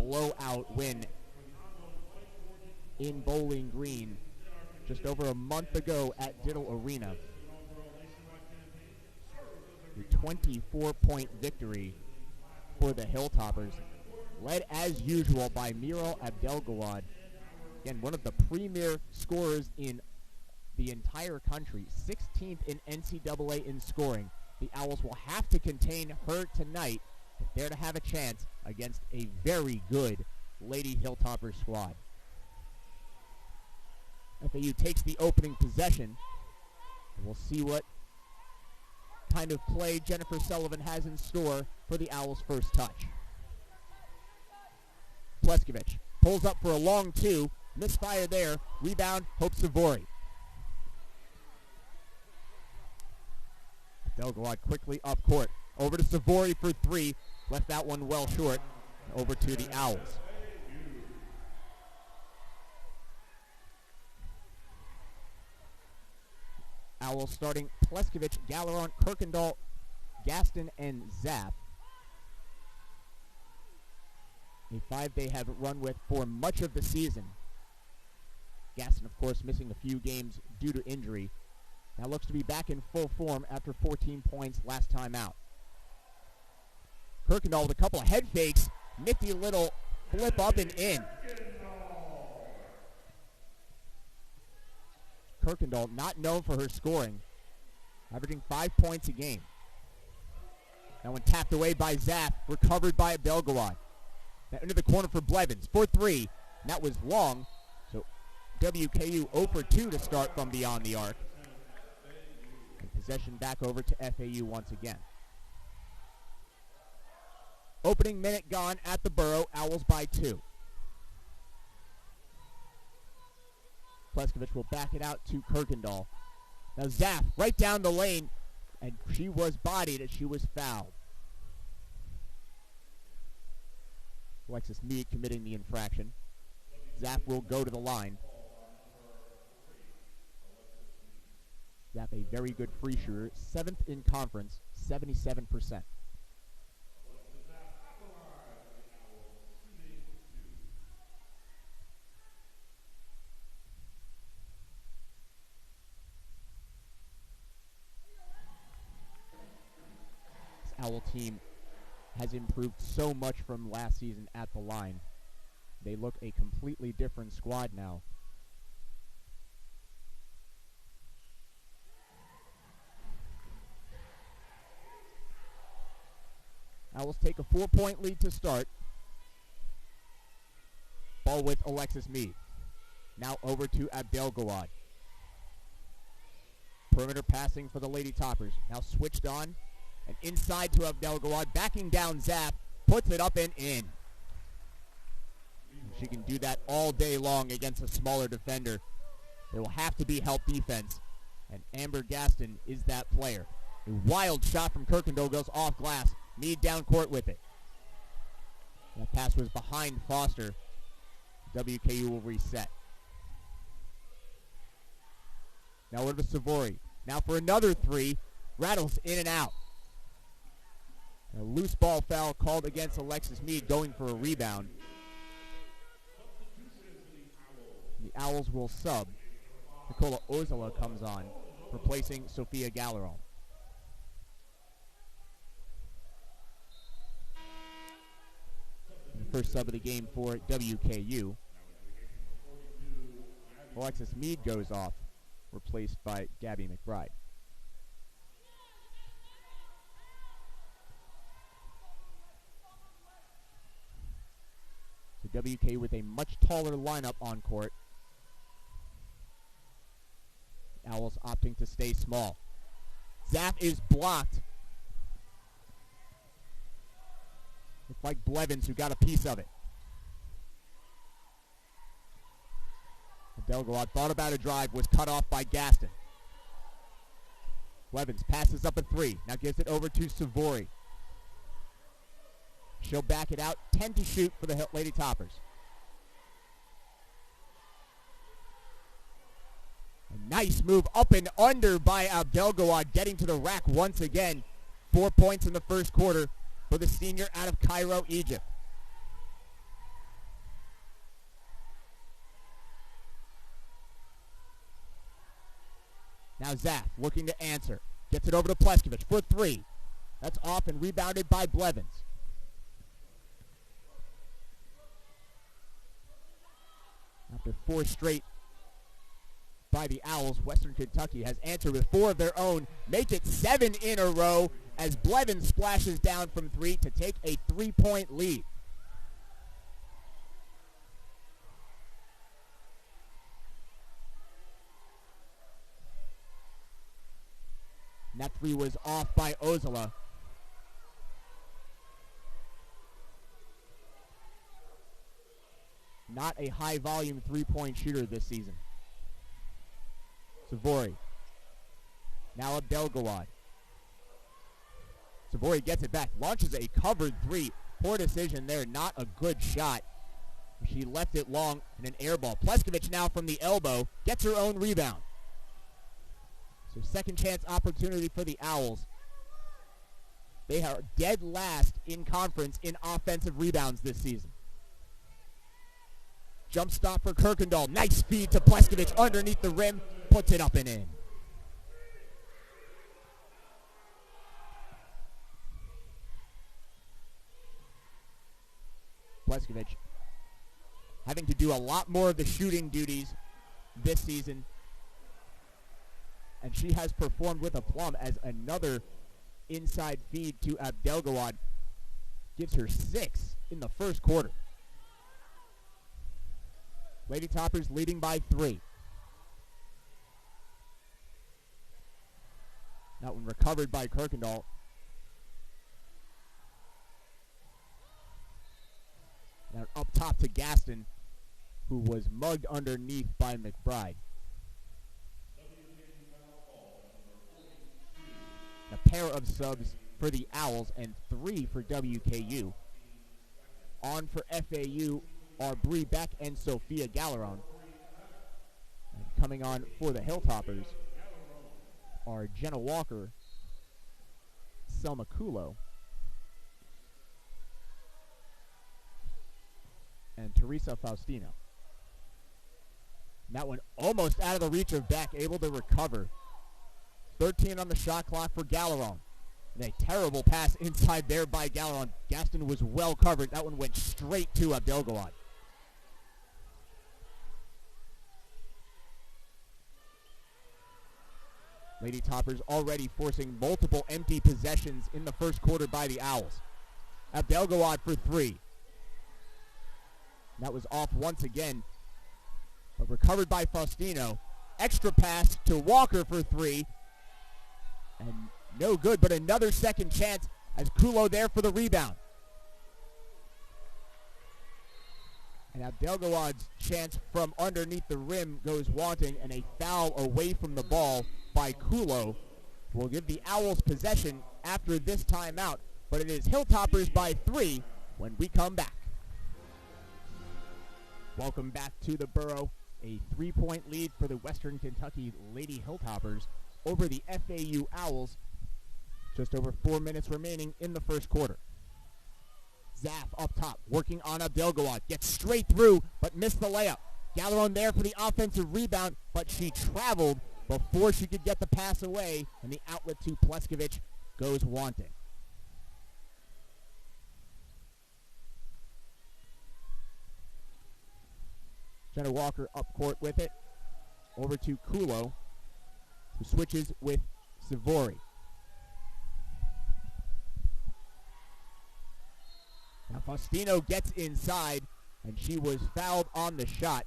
blowout win in Bowling Green just over a month ago at Diddle Arena. A 24-point victory for the Hilltoppers, led as usual by Miral Abdelgawad. Again, one of the premier scorers in the entire country, 16th in NCAA in scoring. The Owls will have to contain her tonight if they're to have a chance against a very good Lady Hilltopper squad. FAU takes the opening possession, and we'll see what kind of play Jennifer Sullivan has in store for the Owls' first touch. Pleskovich pulls up for a long two, misfire there, rebound, Hope Savory. Abdelgawad quickly up court, over to Savory for three, left that one well short, over to the Owls. Owls starting Pleskovich, Galeron, Kirkendall, Gaston, and Zapp. A five they have run with for much of the season. Gaston, of course, missing a few games due to injury. Now looks to be back in full form after 14 points last time out. Kirkendall with a couple of head fakes. Nifty little flip up and in. Kirkendall, not known for her scoring, averaging 5 points a game. That one tapped away by Zapp, recovered by Abdelgawad. Now into the corner for Blevins for three, and that was long, so WKU 0 for 2 to start from beyond the arc. And possession back over to FAU once again. Opening minute gone at the Borough, Owls by 2. Pleskovich will back it out to Kirkendall. Now Zapp right down the lane, and she was bodied as she was fouled. Alexis Meade committing the infraction. Zapp will go to the line. Zapp a very good free shooter, 7th in conference, 77%. Owl team has improved so much from last season at the line. They look a completely different squad now. Owls take a 4-point lead to start. Ball with Alexis Meade. Now over to Abdelgawad. Perimeter passing for the Lady Toppers. Now switched on. And inside to Abdelgawad, backing down Zapp, puts it up and in. She can do that all day long against a smaller defender. There will have to be help defense, and Amber Gaston is that player. A wild shot from Kirkendall goes off glass. Meade down court with it. That pass was behind Foster. WKU will reset. Now over to Savory. Now for another three. Rattles in and out. A loose ball foul called against Alexis Meade, going for a rebound. The Owls will sub. Nicola Ozala comes on, replacing Sophia Galeron. The first sub of the game for WKU. Alexis Meade goes off, replaced by Gabby McBride. So WKU with a much taller lineup on court. Owls opting to stay small. Zapp is blocked. Looks like Blevins who got a piece of it. Abdelgawad thought about a drive, was cut off by Gaston. Blevins passes up a three, now gives it over to Savory. She'll back it out, 10 to shoot for the Lady Toppers. A nice move up and under by Abdelgawad, getting to the rack once again. 4 points in the first quarter for the senior out of Cairo, Egypt. Now Zaff looking to answer. Gets it over to Pleskevich for three. That's off and rebounded by Blevins. After four straight by the Owls, Western Kentucky has answered with four of their own. Make it 7 in a row as Blevins splashes down from three to take a 3-point lead. And that three was off by Ozala. Not a high-volume three-point shooter this season. Savory. Now Abdelgawad. Savory gets it back. Launches a covered three. Poor decision there. Not a good shot. She left it long and an air ball. Pleskevich now from the elbow. Gets her own rebound. So second chance opportunity for the Owls. They are dead last in conference in offensive rebounds this season. Jump stop for Kirkendall. Nice feed to Pleskevich underneath the rim. Puts it up and in. Pleskevich having to do a lot more of the shooting duties this season. And she has performed with aplomb as another inside feed to Abdelgawad gives her 6 in the first quarter. Lady Toppers leading by 3. That one recovered by Kirkendall. Now up top to Gaston, who was mugged underneath by McBride. A pair of subs for the Owls and 3 for WKU. On for FAU are Bree Beck and Sophia Galleron. And coming on for the Hilltoppers are Jenna Walker, Selma Kulo, and Teresa Faustino. And that one almost out of the reach of Beck, able to recover. 13 on the shot clock for Galleron. And a terrible pass inside there by Galleron. Gaston was well covered. That one went straight to Abdelgawad. Lady Toppers already forcing multiple empty possessions in the first quarter by the Owls. Abdelgawad for 3. That was off once again, but recovered by Faustino. Extra pass to Walker for 3. And no good, but another second chance as Kulo there for the rebound. And Abdelgawad's chance from underneath the rim goes wanting, and a foul away from the ball by Kulo will give the Owls possession after this timeout, but it is Hilltoppers by 3 when we come back. Welcome back to the Borough. A 3-point lead for the Western Kentucky Lady Hilltoppers over the FAU Owls. Just over 4 minutes remaining in the first quarter. Zaff up top, working on Abdelgawad. Gets straight through, but missed the layup. Galleron there for the offensive rebound, but she traveled before she could get the pass away, and the outlet to Pleskevich goes wanting. Jenna Walker up court with it. Over to Kulo, who switches with Savory. Now Faustino gets inside, and she was fouled on the shot.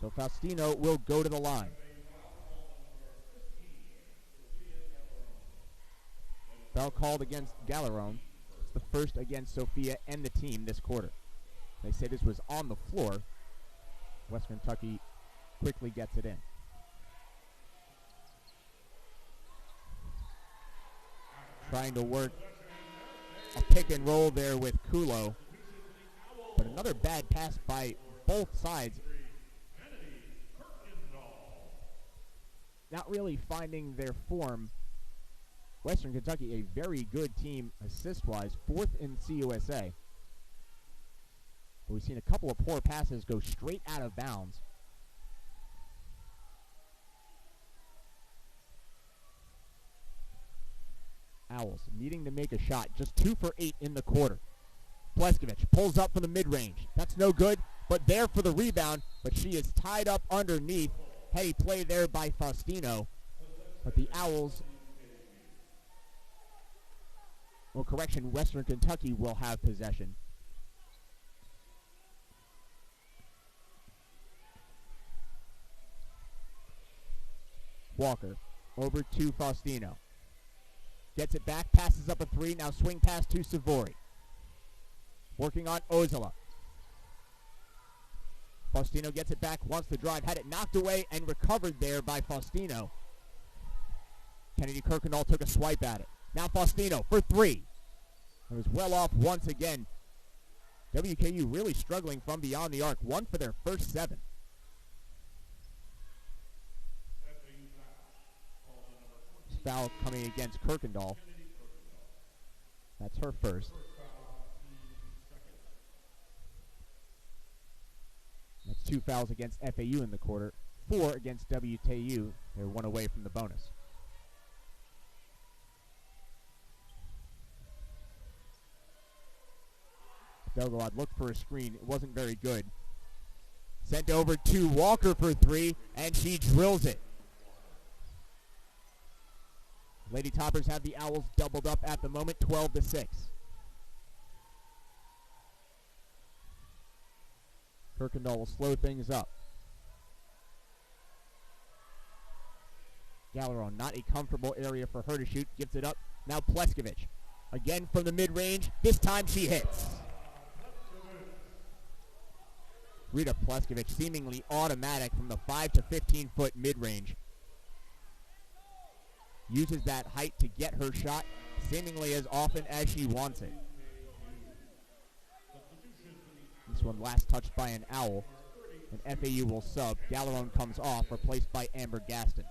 So Faustino will go to the line. Foul called against Galleron. It's the first against Sophia and the team this quarter. They say this was on the floor. Western Kentucky quickly gets it in. Trying to work a pick and roll there with Kulo. But another bad pass by both sides. Not really finding their form. Western Kentucky, a very good team assist-wise, 4th in CUSA. But we've seen a couple of poor passes go straight out of bounds. Owls needing to make a shot. Just 2 for 8 in the quarter. Pleskovich pulls up from the mid-range. That's no good, but there for the rebound, but she is tied up underneath. Heady play there by Faustino, but the Owls, well, correction, Western Kentucky will have possession. Walker over to Faustino. Gets it back, passes up a 3, now swing pass to Savory. Working on Ozala. Faustino gets it back, wants to drive, had it knocked away and recovered there by Faustino. Kennedy Kirkendall took a swipe at it. Now Faustino for 3. It was well off once again. WKU really struggling from beyond the arc. 1 for their first 7. Foul coming against Kirkendall. That's her first. That's 2 fouls against FAU in the quarter. 4 against WKU. They're 1 away from the bonus. Belgrade looked for a screen. It wasn't very good. Sent over to Walker for 3, and she drills it. Lady Toppers have the Owls doubled up at the moment, 12-6. Kirkendall will slow things up. Galleron, not a comfortable area for her to shoot. Gives it up. Now Pleskovich. Again from the mid-range. This time she hits. Rita Pleskovich seemingly automatic from the 5 to 15-foot mid-range. Uses that height to get her shot seemingly as often as she wants it. This one last touched by an Owl, and FAU will sub. Galleron comes off, replaced by Amber Gaston.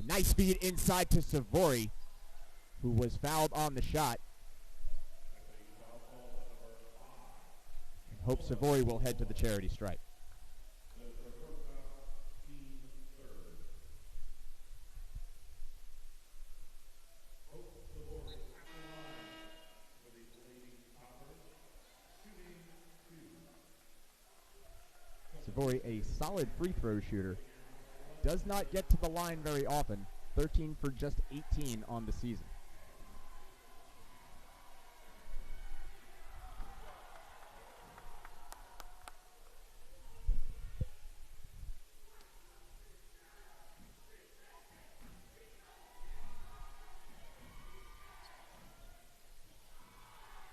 A nice feed inside to Savory, who was fouled on the shot. And hope Savory will head to the charity stripe. Savory, a solid free throw shooter, does not get to the line very often. 13 for just 18 on the season.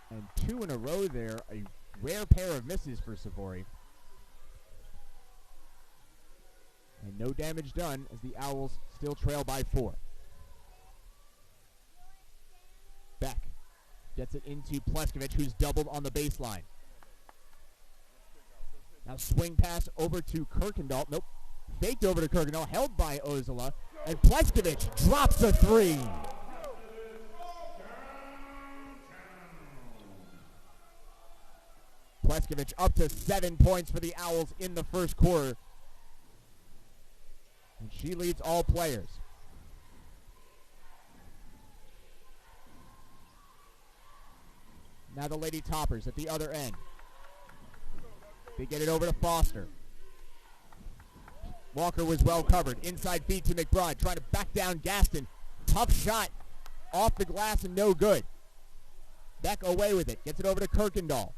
And 2 in a row there, a rare pair of misses for Savory. And no damage done as the Owls still trail by 4. Beck gets it into Pleskovich, who's doubled on the baseline. Now swing pass over to Kirkendall. Nope. Faked over to Kirkendall, held by Ozala. And Pleskovich drops a 3. Pleskovich up to 7 points for the Owls in the first quarter. And she leads all players. Now the Lady Toppers at the other end. They get it over to Foster. Walker was well covered. Inside feed to McBride. Trying to back down Gaston. Tough shot. Off the glass and no good. Beck away with it. Gets it over to Kirkendall.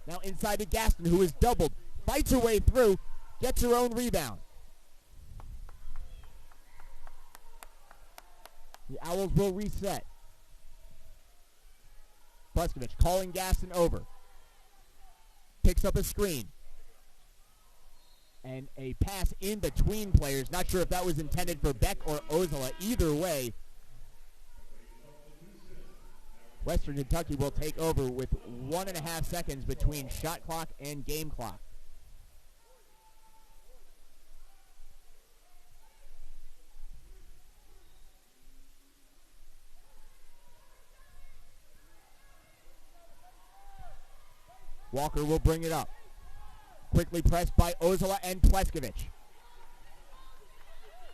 Now inside to Gaston, who is doubled. Fights her way through. Gets her own rebound. The Owls will reset. Pleskovich calling Gaston over. Picks up a screen. And a pass in between players. Not sure if that was intended for Beck or Ozala. Either way, Western Kentucky will take over with 1.5 seconds between shot clock and game clock. Walker will bring it up. Quickly pressed by Ozala and Pleskovich.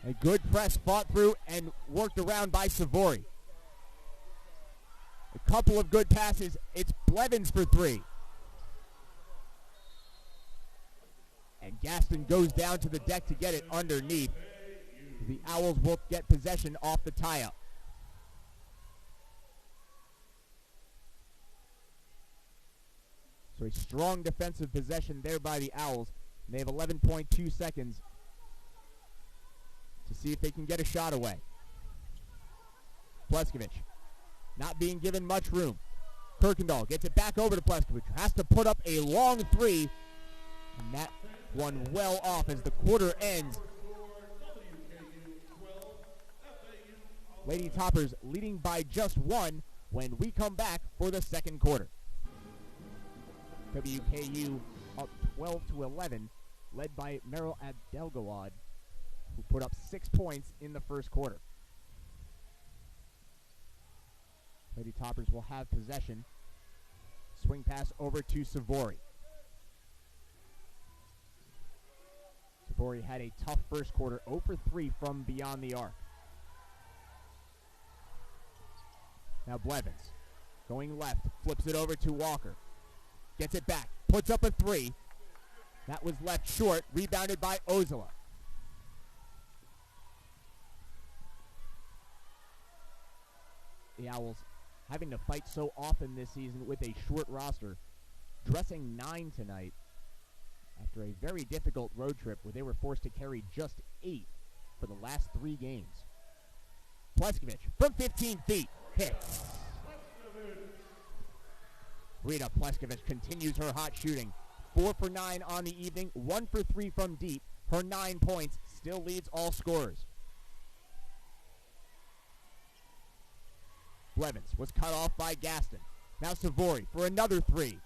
A good press fought through and worked around by Savory. A couple of good passes. It's Blevins for three. And Gaston goes down to the deck to get it underneath. The Owls will get possession off the tie-up. So a strong defensive possession there by the Owls. And they have 11.2 seconds to see if they can get a shot away. Pleskovich not being given much room. Kirkendall gets it back over to Pleskovich. Has to put up a long three. And that one well off as the quarter ends. Lady Toppers leading by just one when we come back for the second quarter. WKU up 12-11, led by Meryl Abdelgawad, who put up 6 points in the first quarter. Lady Toppers will have possession. Swing pass over to Savory. Savory had a tough first quarter, 0 for 3 from beyond the arc. Now Blevins, going left, flips it over to Walker. Gets it back, puts up a three. That was left short, rebounded by Ozala. The Owls having to fight so often this season with a short roster, dressing 9 tonight after a very difficult road trip where they were forced to carry just 8 for the last 3 games. Pleskovich from 15 feet, hits. Rita Pleskovich continues her hot shooting. 4 for 9 on the evening, 1 for 3 from deep. Her 9 points still leads all scorers. Blevins was cut off by Gaston. Now Savory for another 3.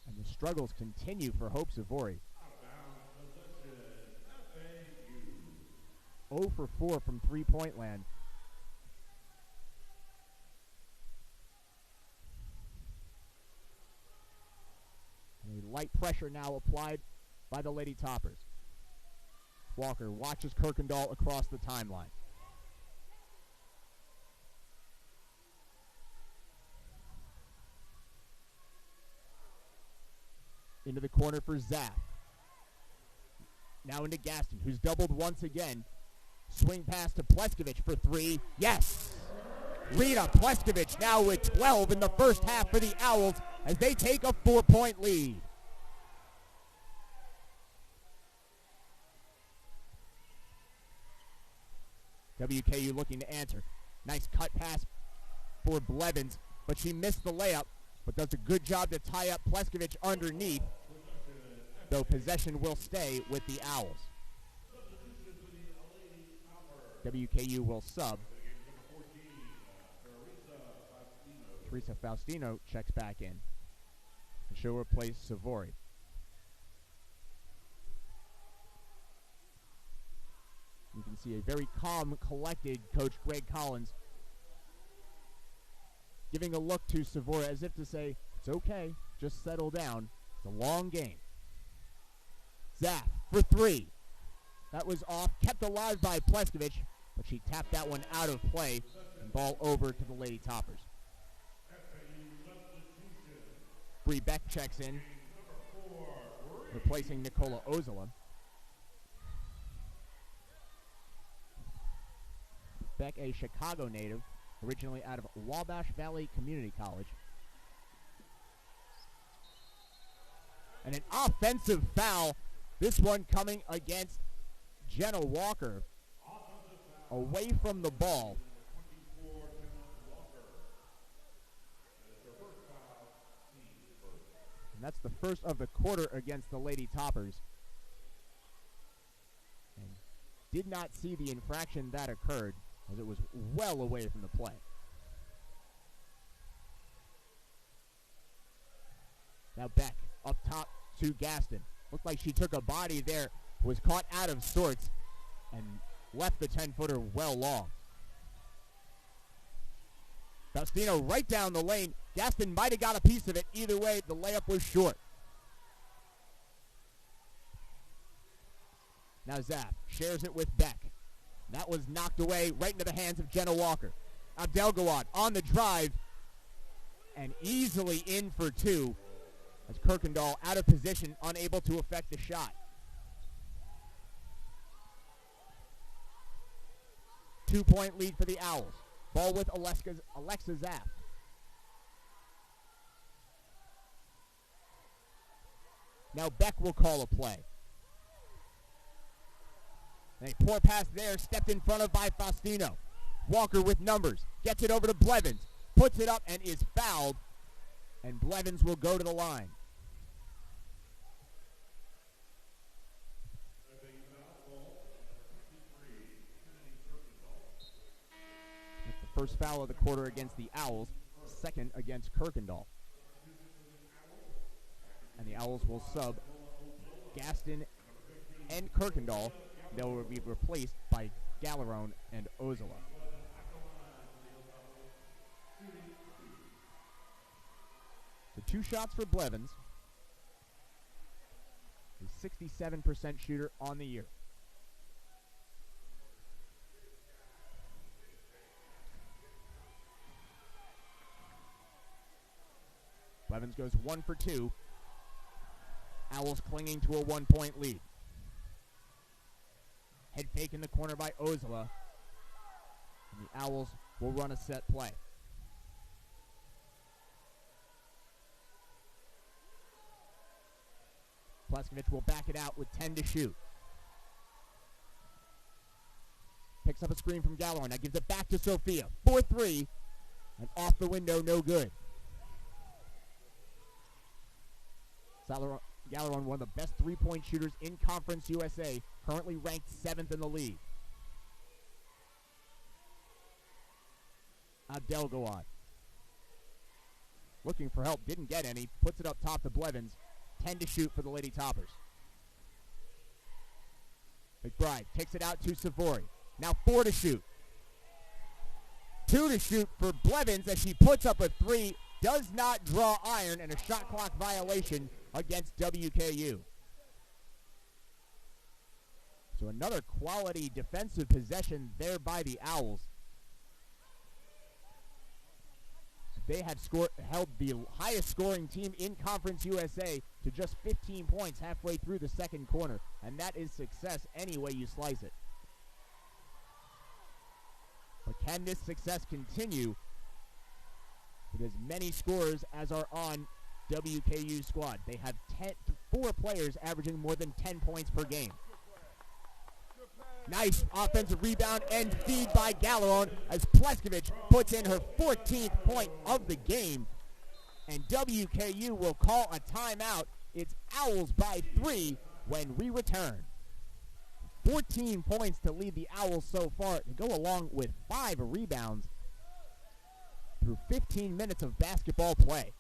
And the struggles continue for Hope Savory. 0 for 4 from three-point land. And a light pressure now applied by the Lady Toppers. Walker watches Kirkendall across the timeline. Into the corner for Zaff. Now into Gaston, who's doubled once again. Swing pass to Pleskovich for 3. Yes! Rita Pleskovich now with 12 in the first half for the Owls as they take a 4-point lead. WKU looking to answer. Nice cut pass for Blevins, but she missed the layup, but does a good job to tie up Pleskovich underneath, though possession will stay with the Owls. WKU will sub. Teresa Faustino checks back in, and she'll replace Savory. You can see a very calm, collected Coach Greg Collins giving a look to Savory as if to say, it's okay, just settle down. It's a long game. Zaff for 3. That was off, kept alive by Pleskovich, but she tapped that one out of play and ball over to the Lady Toppers. Bree Beck checks in, replacing Nicola Ozala. Beck, a Chicago native, originally out of Wabash Valley Community College. And an offensive foul, this one coming against Jenna Walker, away from the ball. And that's the first of the quarter against the Lady Toppers. And did not see the infraction that occurred, as it was well away from the play. Now Beck up top to Gaston. Looked like she took a body there, was caught out of sorts, and left the 10-footer well long. Faustino right down the lane. Gaston might have got a piece of it. Either way, the layup was short. Now Zapp shares it with Beck. That was knocked away right into the hands of Jenna Walker. Abdelgawad on the drive and easily in for two as Kirkendall out of position, unable to affect the shot. 2-point lead for the Owls. Ball with Alexa Zapp. Now Beck will call a play. And a poor pass there, stepped in front of by Faustino. Walker with numbers, gets it over to Blevins, puts it up and is fouled, and Blevins will go to the line. That's the first foul of the quarter against the Owls, second against Kirkendall. And the Owls will sub Gaston and Kirkendall. They will be replaced by Gallerone and Ozola. So 2 shots for Blevins. A 67% shooter on the year. Blevins goes 1 for 2. Owls clinging to a 1-point lead. Head fake in the corner by Ozola. And the Owls will run a set play. Pleskovich will back it out with 10 to shoot. Picks up a screen from Galleron. Now gives it back to Sophia. 4-3. And off the window, no good. Galleron, one of the best 3-point shooters in Conference USA, currently ranked 7th in the league. Abdelgawad. Looking for help, didn't get any. Puts it up top to Blevins. 10 to shoot for the Lady Toppers. McBride takes it out to Savory. Now 4 to shoot. 2 to shoot for Blevins as she puts up a 3. Does not draw iron, and a shot clock violation against WKU. So another quality defensive possession there by the Owls. They have held the highest scoring team in Conference USA to just 15 points halfway through the second quarter, and that is success any way you slice it. But can this success continue with as many scorers as are on WKU's squad? They have 4 players averaging more than 10 points per game. Nice offensive rebound and feed by Galleron as Pleskovich puts in her 14th point of the game. And WKU will call a timeout. It's Owls by 3 when we return. 14 points to lead the Owls so far, to go along with 5 rebounds through 15 minutes of basketball play.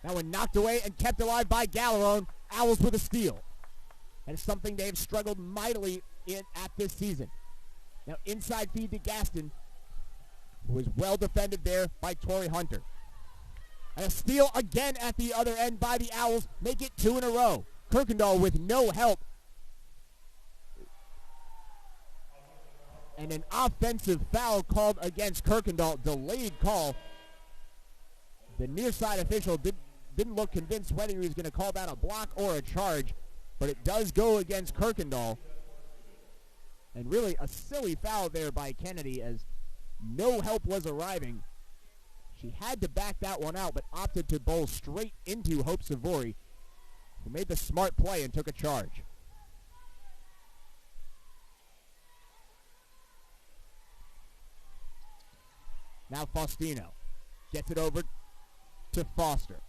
That one knocked away and kept alive by Galleron. Owls with a steal. And it's something they've struggled mightily at this season. Now inside feed to Gaston, who is well defended there by Torrey Hunter. And a steal again at the other end by the Owls. Make it 2 in a row. Kirkendall with no help. And an offensive foul called against Kirkendall. Delayed call. The near side official didn't look convinced whether he was going to call that a block or a charge. But it does go against Kirkendall. And really a silly foul there by Kennedy as no help was arriving. She had to back that one out, but opted to bowl straight into Hope Savory, who made the smart play and took a charge. Now Faustino gets it over to Foster.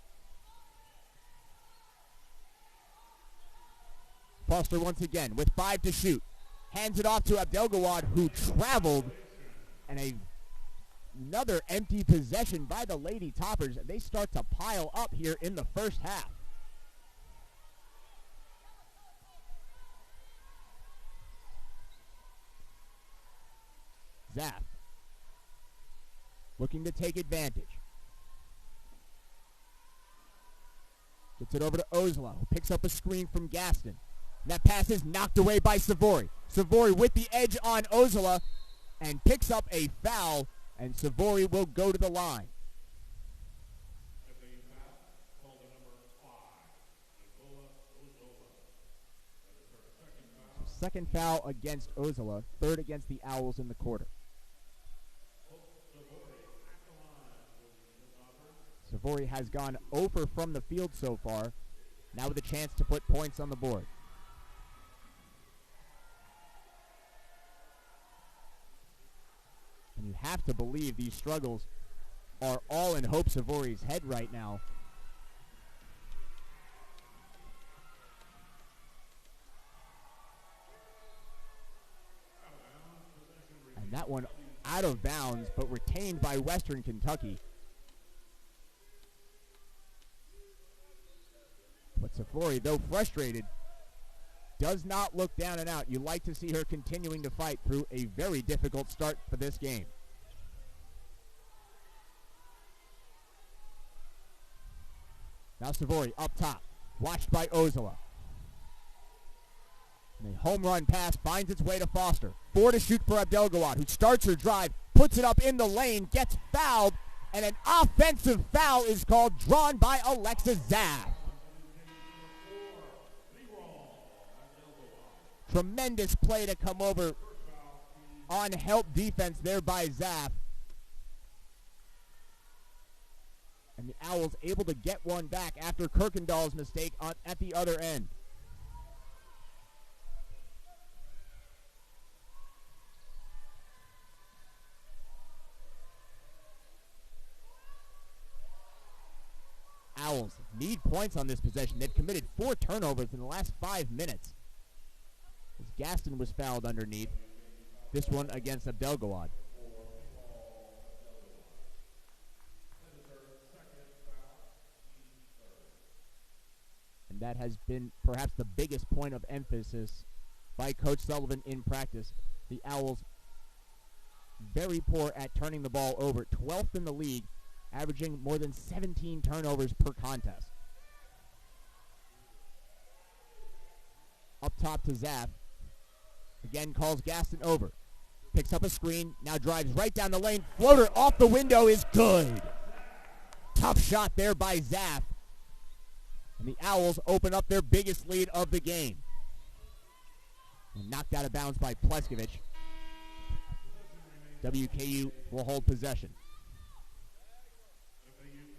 Foster once again with 5 to shoot. Hands it off to Abdelgawad, who traveled, and another empty possession by the Lady Toppers. They start to pile up here in the first half. Zapp looking to take advantage. Gets it over to Ozola, who picks up a screen from Gaston. That pass is knocked away by Savory. Savory with the edge on Ozala and picks up a foul, and Savory will go to the line. Second foul against Ozala, third against the Owls in the quarter. Savory has gone over from the field so far, now with a chance to put points on the board. And you have to believe these struggles are all in Hope Savory's head right now. And that one out of bounds, but retained by Western Kentucky. But Savory, though frustrated, does not look down and out. You like to see her continuing to fight through a very difficult start for this game. Now Savory up top, watched by Ozala. And a home run pass finds its way to Foster. 4 to shoot for Abdelgawad, who starts her drive, puts it up in the lane, gets fouled, and an offensive foul is called, drawn by Alexa Zaff. Tremendous play to come over on help defense there by Zaff. And the Owls able to get one back after Kirkendall's mistake at the other end. Owls need points on this possession. They've committed 4 turnovers in the last 5 minutes. As Gaston was fouled underneath. This one against Abdelgawad. And that has been perhaps the biggest point of emphasis by Coach Sullivan in practice. The Owls very poor at turning the ball over. 12th in the league, averaging more than 17 turnovers per contest. Up top to Zaff. Again calls Gaston over. Picks up a screen, now drives right down the lane. Floater off the window is good. Tough shot there by Zaff. And the Owls open up their biggest lead of the game. And knocked out of bounds by Pleskovich. WKU will hold possession.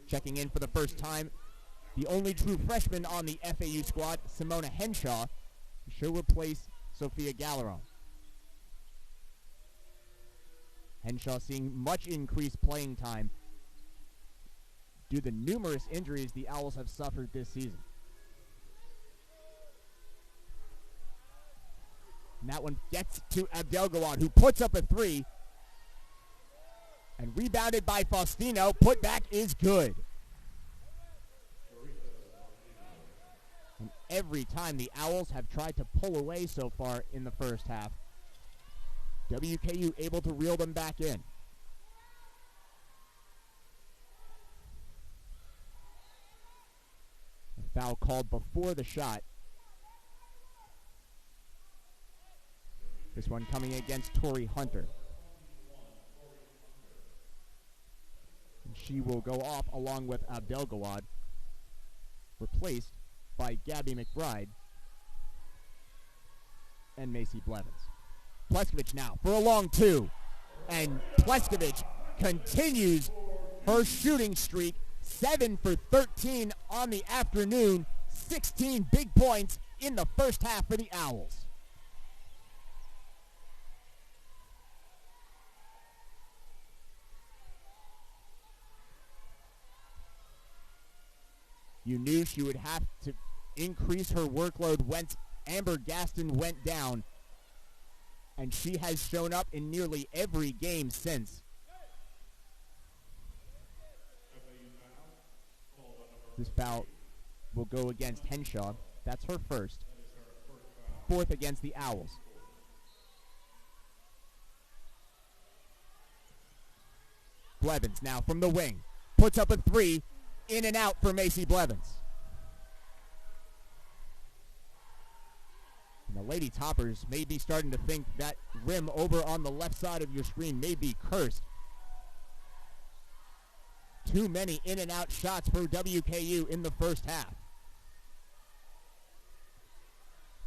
Checking in for the first time, the only true freshman on the FAU squad, Simona Henshaw. She'll replace Sophia Galleron. Henshaw seeing much increased playing time due to the numerous injuries the Owls have suffered this season. And that one gets to Abdelgawad, who puts up a 3. And rebounded by Faustino. Putback is good. And every time the Owls have tried to pull away so far in the first half, WKU able to reel them back in. A foul called before the shot. This one coming against Tori Hunter. And she will go off along with Abdelgawad, replaced by Gabby McBride and Macy Blevins. Pleskovich now for a long 2. And Pleskovich continues her shooting streak. 7 for 13 on the afternoon. 16 big points in the first half for the Owls. You knew she would have to increase her workload once Amber Gaston went down, and she has shown up in nearly every game since. This foul will go against Henshaw. That's her first. 4th against the Owls. Blevins now from the wing. Puts up a 3. In and out for Macy Blevins. And the Lady Toppers may be starting to think that rim over on the left side of your screen may be cursed. Too many in and out shots for WKU in the first half.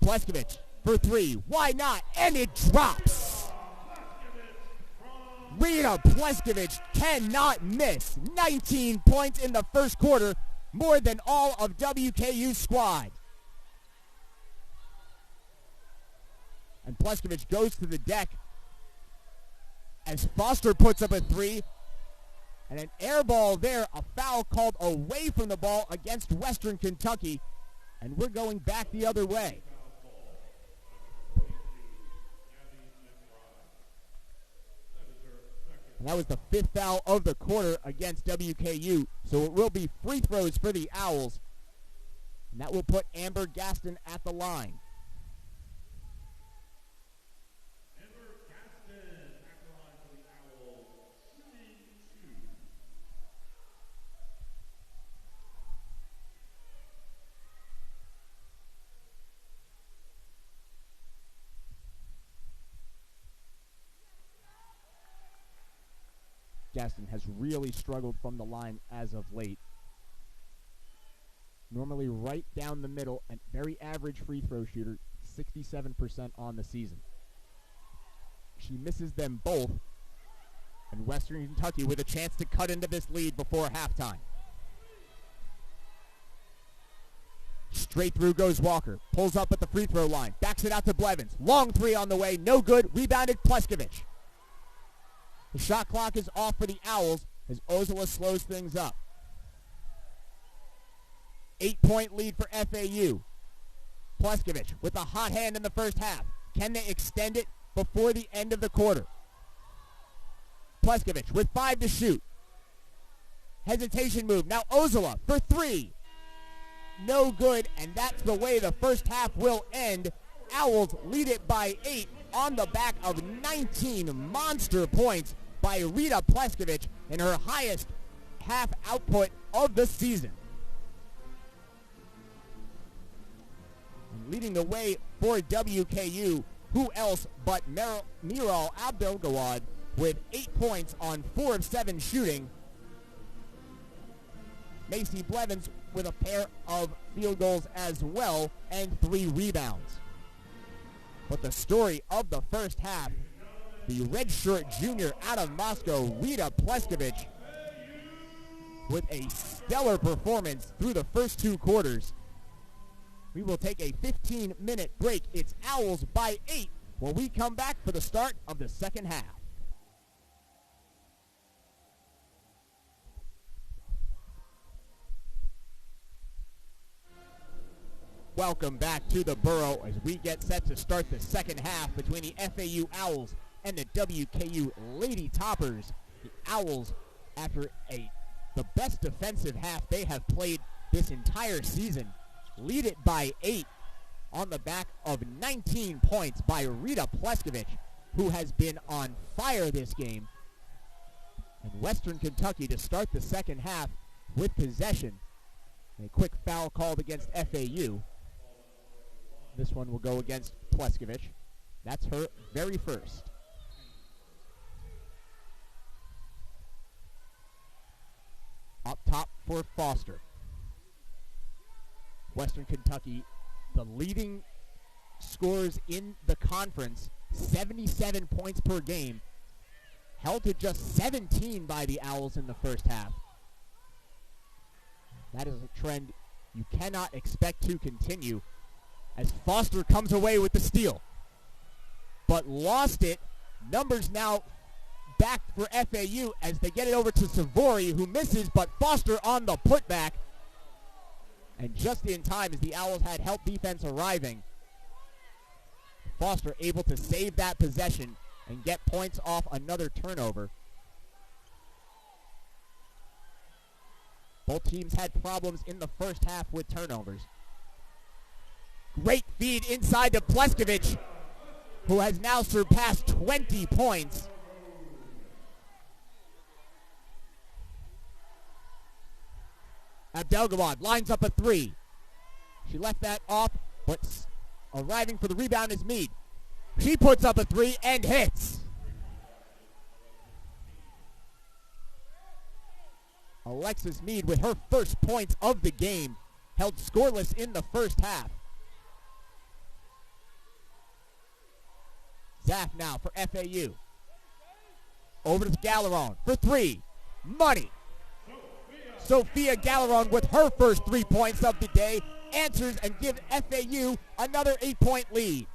Pleskovich for three. Why not? And it drops. Rita Pleskovich cannot miss. 19 points in the first quarter, more than all of WKU's squad. And Pleskovich goes to the deck as Foster puts up a three. And an air ball there, a foul called away from the ball against Western Kentucky. And we're going back the other way. And that was the fifth foul of the quarter against WKU. So it will be free throws for the Owls. And that will put Amber Gaston at the line. Gaston has really struggled from the line as of late. Normally right down the middle, a very average free throw shooter, 67% on the season. She misses them both, and Western Kentucky with a chance to cut into this lead before halftime. Straight through goes Walker, pulls up at the free throw line, backs it out to Blevins. Long three on the way, no good, rebounded Pleskovich. The shot clock is off for the Owls as Ozala slows things up. 8-point lead for FAU. Pleskovich with a hot hand in the first half. Can they extend it before the end of the quarter? Pleskovich with 5 to shoot. Hesitation move. Now Ozala for 3. No good, and that's the way the first half will end. Owls lead it by 8 on the back of 19 monster points by Rita Pleskovich in her highest half output of the season. And leading the way for WKU, who else but Miral Abdelgawad with 8 points on 4 of 7 shooting. Macy Blevins with a pair of field goals as well and 3 rebounds. But the story of the first half, the redshirt junior out of Moscow, Rita Pleskovich, with a stellar performance through the first 2 quarters. We will take a 15-minute break. It's Owls by 8 when we come back for the start of the second half. Welcome back to the Borough as we get set to start the second half between the FAU Owls and the WKU Lady Toppers. The Owls, after the best defensive half they have played this entire season, lead it by 8 on the back of 19 points by Rita Pleskovich, who has been on fire this game. And Western Kentucky to start the second half with possession. A quick foul called against FAU. This one will go against Pleskovich. That's her very first. Up top for Foster. Western Kentucky, the leading scorers in the conference, 77 points per game, held to just 17 by the Owls in the first half. That is a trend you cannot expect to continue as Foster comes away with the steal. But lost it. Numbers now back for FAU as they get it over to Savory, who misses, but Foster on the putback. And just in time as the Owls had help defense arriving, Foster able to save that possession and get points off another turnover. Both teams had problems in the first half with turnovers. Great feed inside to Pleskovich, who has now surpassed 20 points. Abdelgawad lines up a 3. She left that off, but Arriving for the rebound is Mead. She puts up a three and hits. Alexis Mead with her first points of the game, held scoreless in the first half. Zaff now for FAU. Over to Galeron for three. Money. Sophia Galeron with her first 3 points of the day answers and gives FAU another 8-point lead.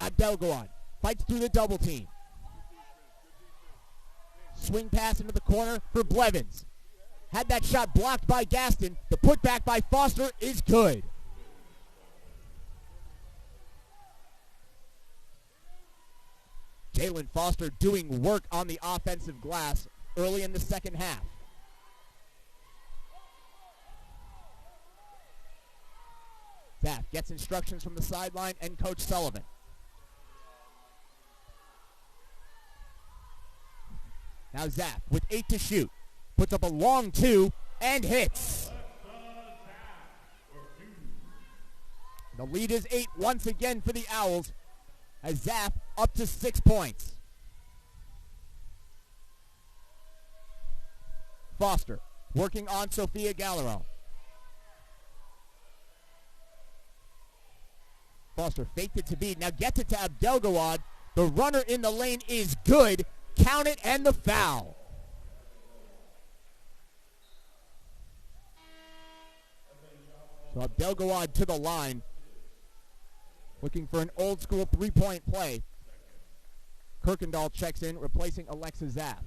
Abdelgawad fights through the double team. Swing pass into the corner for Blevins. Had that shot blocked by Gaston. The putback by Foster is good. Jalen Foster doing work on the offensive glass early in the second half. Zaff gets instructions from the sideline and Coach Sullivan. Now Zaff with 8 to shoot. Puts up a long 2 and hits. The lead is 8 once again for the Owls as Zaff up to 6 points. Foster working on Sophia Galeron. Foster faked it to Bede. Now gets it to Abdelgawad. The runner in the lane is good. Count it and the foul. So Abdelgawad to the line. Looking for an old school 3-point play. Kirkendall checks in, replacing Alexa Zaff.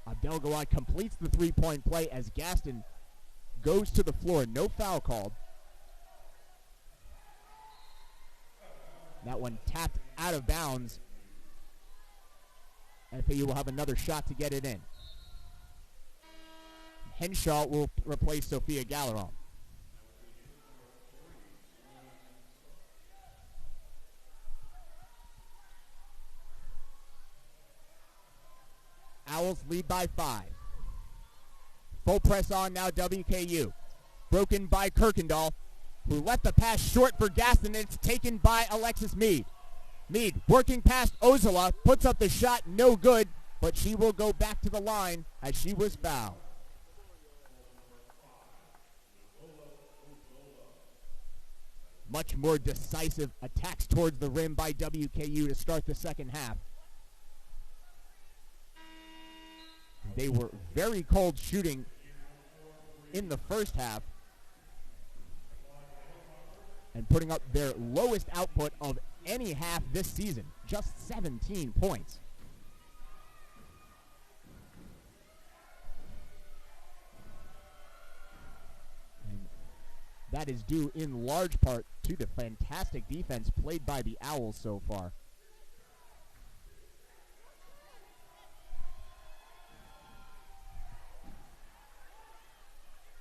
Abdelgawad completes the 3-point play as Gaston goes to the floor. No foul called. That one tapped out of bounds. FAU will have another shot to get it in. Henshaw will replace Sophia Galeron. Owls lead by 5. Full press on now WKU. Broken by Kirkendall, who left the pass short for Gaston, and it's taken by Alexis Mead. Mead working past Ozala, puts up the shot, no good, but she will go back to the line as she was fouled. Much more decisive attacks towards the rim by WKU to start the second half. They were very cold shooting in the first half and putting up their lowest output of any half this season, just 17 points. And that is due in large part to the fantastic defense played by the Owls so far.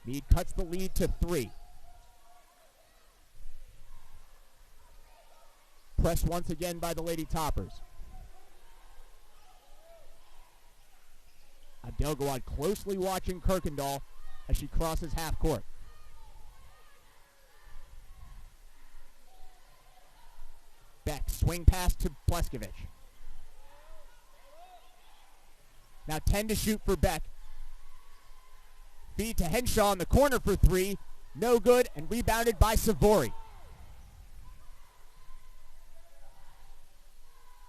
Mead cuts the lead to 3. Press once again by the Lady Toppers. Abdelgawad closely watching Kirkendall as she crosses half court. Beck, swing pass to Pleskovich. Now 10 to shoot for Beck. Feed to Henshaw in the corner for 3. No good, and rebounded by Savory.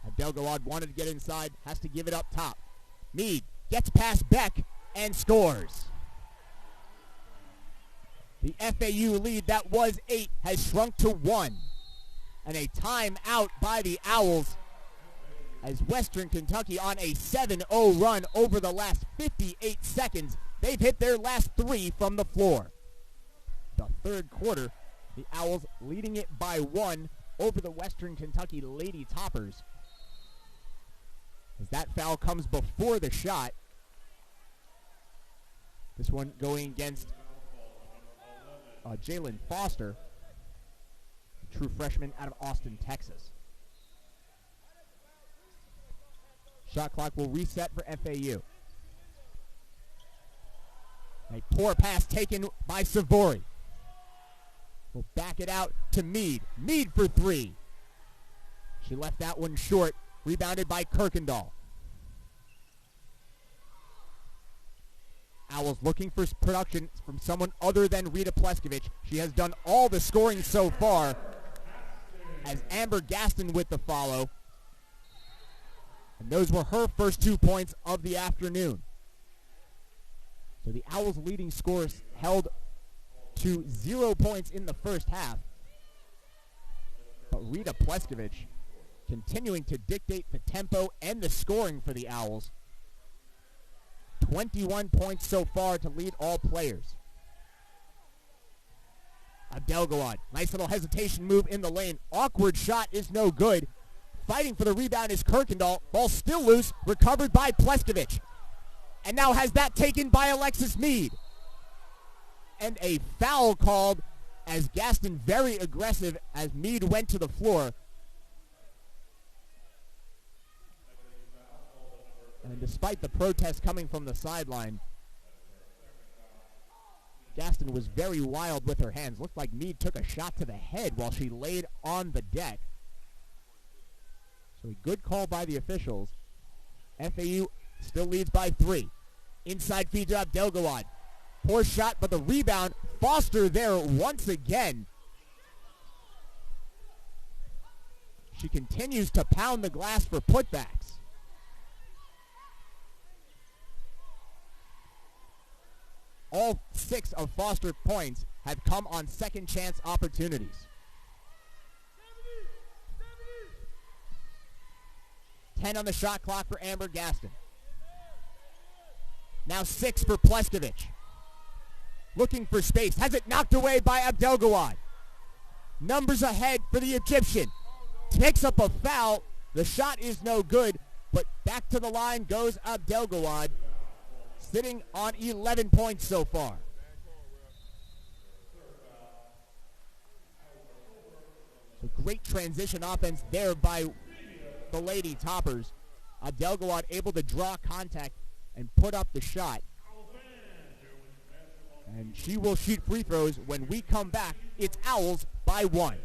Abdelgawad wanted to get inside, has to give it up top. Mead gets past Beck and scores. The FAU lead that was 8 has shrunk to 1. And a timeout by the Owls as Western Kentucky on a 7-0 run over the last 58 seconds. They've hit their last 3 from the floor. The third quarter, the Owls leading it by 1 over the Western Kentucky Lady Toppers. As that foul comes before the shot. This one going against Jalen Foster, a true freshman out of Austin, Texas. Shot clock will reset for FAU. A poor pass taken by Savori. Will back it out to Meade. Meade for three. She left that one short. Rebounded by Kirkendall. Owls looking for production from someone other than Rita Pleskovich. She has done all the scoring so far, as Amber Gaston with the follow. And those were her first 2 points of the afternoon. So the Owls' leading scorers held to 0 points in the first half. But Rita Pleskovich continuing to dictate the tempo and the scoring for the Owls. 21 points so far to lead all players. Abdelgawad, nice little hesitation move in the lane. Awkward shot is no good. Fighting for the rebound is Kirkendall. Ball still loose, recovered by Pleskovich. And now has that taken by Alexis Meade. And a foul called as Gaston very aggressive as Meade went to the floor. And despite the protest coming from the sideline, Gaston was very wild with her hands. Looked like Meade took a shot to the head while she laid on the deck. So a good call by the officials. FAU still leads by 3. Inside feed to Abdelgawad. Poor shot, but the rebound. Foster there once again. She continues to pound the glass for putbacks. All 6 of Foster's points have come on second chance opportunities. 10 on the shot clock for Amber Gaston. Now 6 for Pleskovich. Looking for space. Has it knocked away by Abdelgawad. Numbers ahead for the Egyptian. Takes up a foul. The shot is no good, but back to the line goes Abdelgawad, sitting on 11 points so far. So great transition offense there by the Lady Toppers. Abdelgawad able to draw contact and put up the shot. And she will shoot free throws when we come back. It's Owls by 1.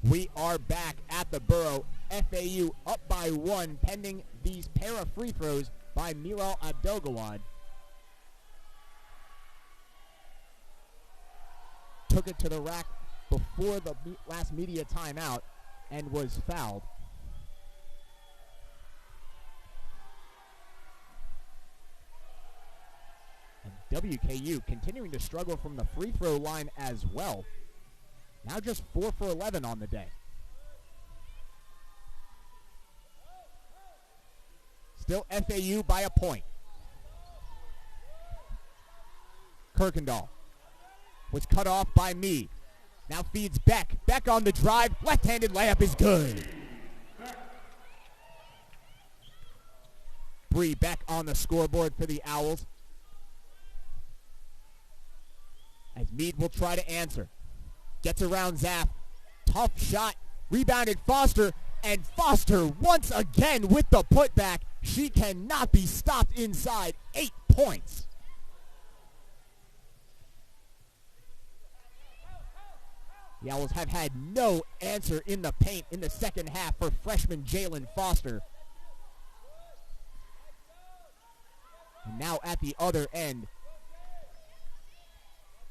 We are back at the Borough. FAU up by 1 pending these pair of free throws by Miral Abdelgawad. Took it to the rack before the last media timeout and was fouled. WKU continuing to struggle from the free throw line as well. Now just 4 for 11 on the day. Still FAU by a point. Kirkendall was cut off by Meade. Now feeds Beck. Beck on the drive. Left-handed layup is good. Bree Beck on the scoreboard for the Owls. As Meade will try to answer. Gets around Zapp. Tough shot. Rebounded Foster. And Foster once again with the putback. She cannot be stopped inside. 8 points. The Owls have had no answer in the paint in the second half for freshman Jalen Foster. And now at the other end,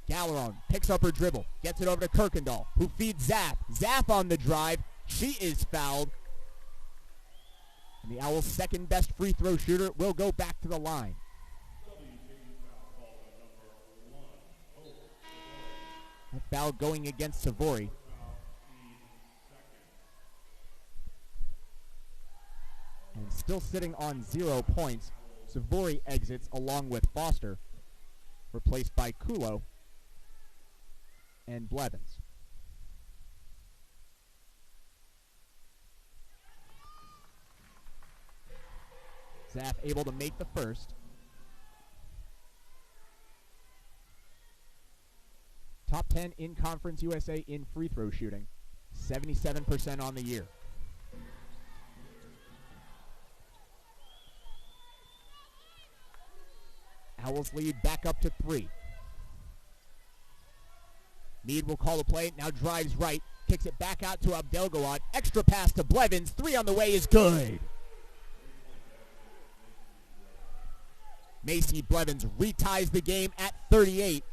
Galleron picks up her dribble, gets it over to Kirkendall, who feeds Zapp. Zapp on the drive. She is fouled. And the Owls' second best free throw shooter will go back to the line. A foul going against Savory. And still sitting on 0 points, Savory exits along with Foster, replaced by Kulo and Blevins. Zapp able to make the first. Top 10 in Conference USA in free throw shooting. 77% on the year. Owls lead back up to 3. Meade will call the play. Now drives right. Kicks it back out to Abdelgawad. Extra pass to Blevins. 3 on the way is good. Macy Blevins reties the game at 38.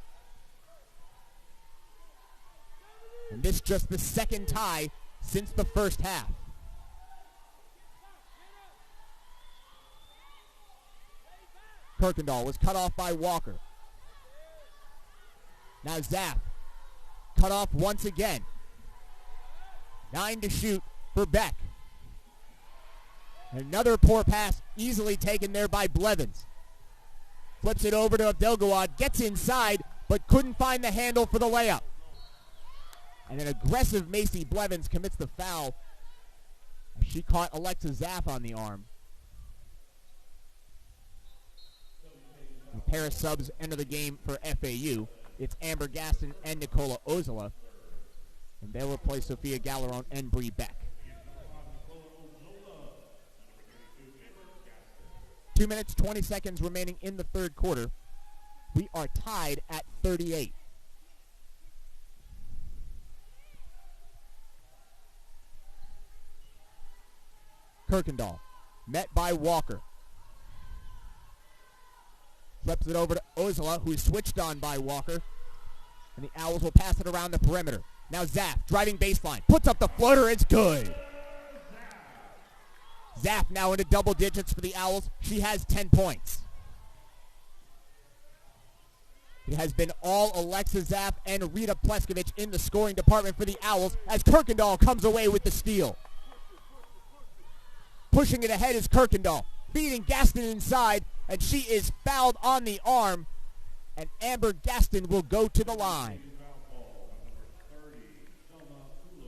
And this just the second tie since the first half. Kirkendall was cut off by Walker. Now Zapp cut off once again. 9 to shoot for Beck. Another poor pass easily taken there by Blevins. Flips it over to Abdelgawad, gets inside, but couldn't find the handle for the layup. And an aggressive Macy Blevins commits the foul. She caught Alexa Zapp on the arm. A pair of subs enter the game for FAU. It's Amber Gaston and Nicola Ozola. And they'll replace Sophia Galleron and Bree Beck. 2 minutes, 20 seconds remaining in the third quarter. We are tied at 38. Kirkendall, met by Walker. Flips it over to Ozola, who is switched on by Walker. And the Owls will pass it around the perimeter. Now Zapp, driving baseline, puts up the floater, it's good. Zapp now into double digits for the Owls. She has 10 points. It has been all Alexa Zapp and Rita Pleskovich in the scoring department for the Owls as Kirkendall comes away with the steal. Pushing it ahead is Kirkendall, feeding Gaston inside, and she is fouled on the arm, and Amber Gaston will go to the line.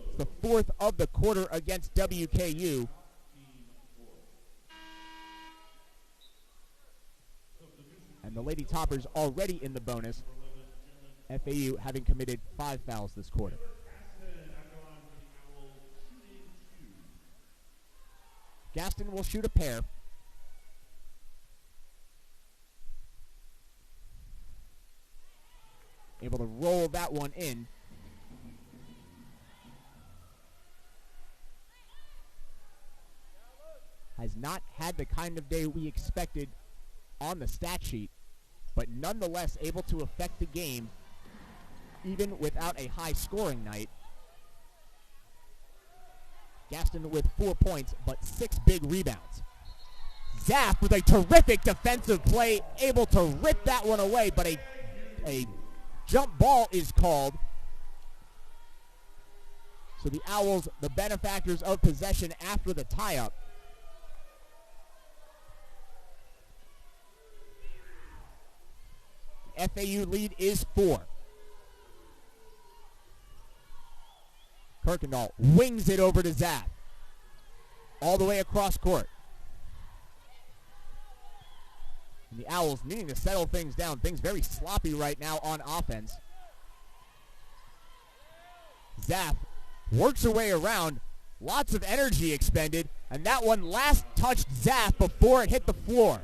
It's the fourth of the quarter against WKU. And the Lady Toppers already in the bonus, FAU having committed 5 fouls this quarter. Gaston will shoot a pair. Able to roll that one in. Has not had the kind of day we expected on the stat sheet, but nonetheless able to affect the game even without a high scoring night. Gaston with 4 points, but 6 big rebounds. Zaff with a terrific defensive play, able to rip that one away, but a jump ball is called. So the Owls, the benefactors of possession after the tie-up. The FAU lead is 4. Kirkendall wings it over to Zaff. All the way across court. And the Owls needing to settle things down. Things very sloppy right now on offense. Zaff works her way around. Lots of energy expended. And that one last touched Zaff before it hit the floor.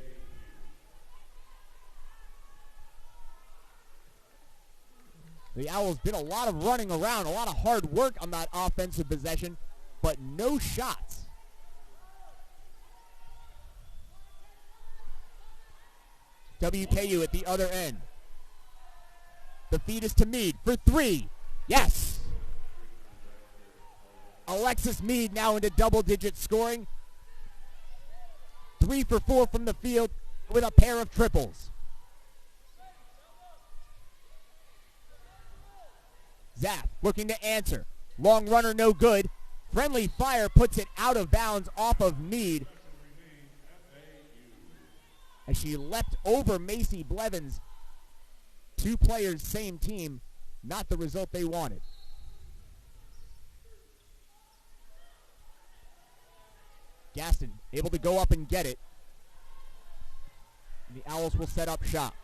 The Owls did a lot of running around, a lot of hard work on that offensive possession, but no shots. WKU at the other end. The feed is to Mead for 3. Yes! Alexis Mead now into double-digit scoring. 3 for 4 from the field with a pair of triples. Zaff looking to answer. Long runner, no good. Friendly fire puts it out of bounds off of Mead as she leapt over Macy Blevins. 2 players, same team. Not the result they wanted. Gaston able to go up and get it. And the Owls will set up shop.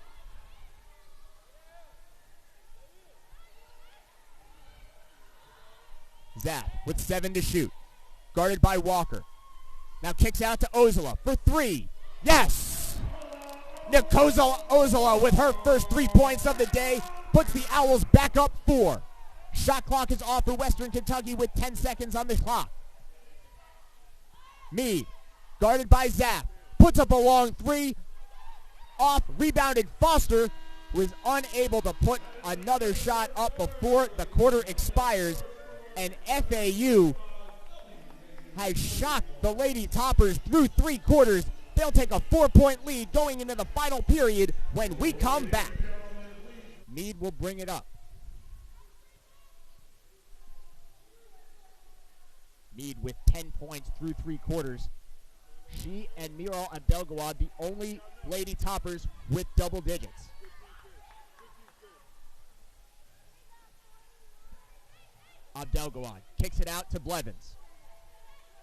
Zaff with 7 to shoot. Guarded by Walker. Now kicks out to Ozala for 3. Yes! Nicosa Ozala with her first 3 points of the day puts the Owls back up 4. Shot clock is off for Western Kentucky with 10 seconds on the clock. Mead, guarded by Zaff, puts up a long 3. Off, rebounded Foster, was unable to put another shot up before the quarter expires. And FAU has shocked the Lady Toppers through 3 quarters. They'll take a 4-point lead going into the final period when we come back. Mead will bring it up. Mead with 10 points through 3 quarters. She and Miral Abdelgawad, the only Lady Toppers with double digits. Abdelgawad kicks it out to Blevins.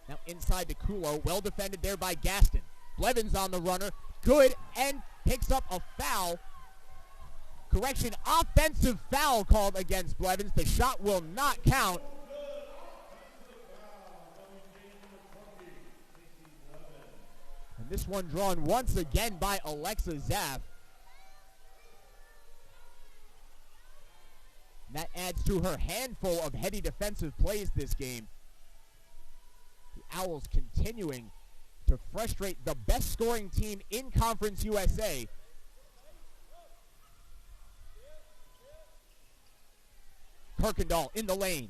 Now inside to Kulo, well defended there by Gaston. Blevins on the runner, good, and picks up a foul. Correction, offensive foul called against Blevins. The shot will not count. And this one drawn once again by Alexa Zaff. And that adds to her handful of heady defensive plays this game. The Owls continuing to frustrate the best scoring team in Conference USA. Kirkendall in the lane.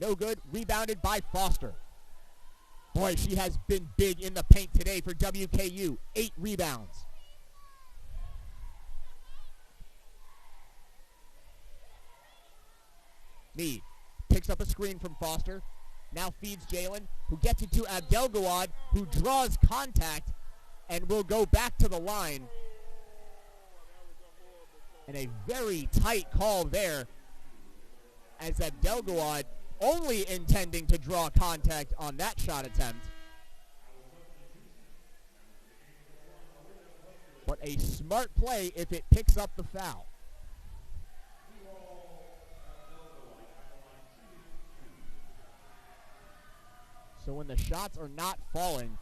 No good. Rebounded by Foster. Boy, she has been big in the paint today for WKU. 8 rebounds. Mead picks up a screen from Foster. Now feeds Jalen, who gets it to Abdelgawad, who draws contact and will go back to the line. And a very tight call there, as Abdelgawad only intending to draw contact on that shot attempt. But a smart play if it picks up the foul. So when the shots are not falling,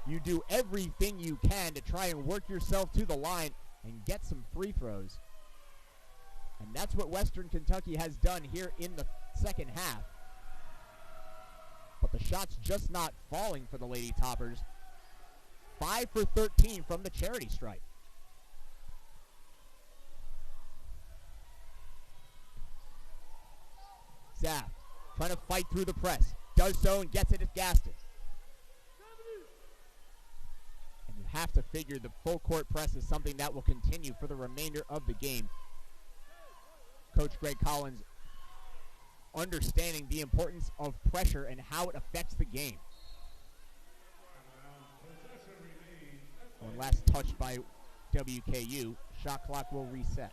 you do everything you can to try and work yourself to the line and get some free throws. And that's what Western Kentucky has done here in the second half. But the shot's just not falling for the Lady Toppers. 5 for 13 from the charity stripe. Zaff trying to fight through the press. Does so and gets it at Gaston. have to figure the full court press is something that will continue for the remainder of the game. Coach Greg Collins understanding the importance of pressure and how it affects the game. One last touch by WKU. Shot clock will reset.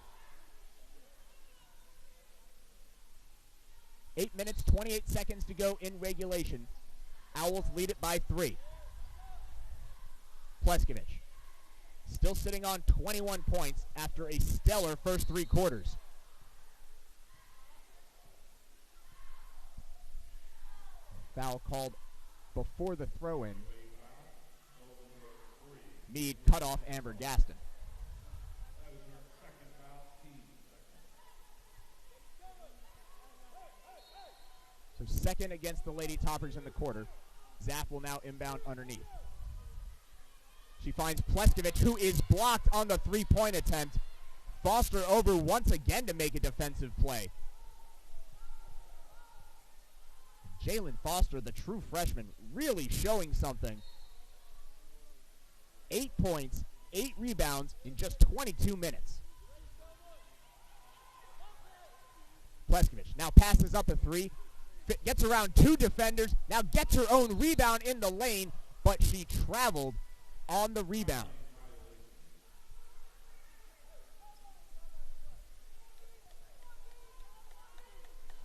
8 minutes, 28 seconds to go in regulation. Owls lead it by 3. Pleskovich still sitting on 21 points after a stellar first 3 quarters. Foul called before the throw-in. Meade cut off Amber Gaston. So second against the Lady Toppers in the quarter. Zapp will now inbound underneath. She finds Pleskovich, who is blocked on the three-point attempt. Foster over once again to make a defensive play. Jalen Foster, the true freshman, really showing something. 8 points, 8 rebounds in just 22 minutes. Pleskovich now passes up a 3, gets around 2 defenders, now gets her own rebound in the lane, but she traveled on the rebound.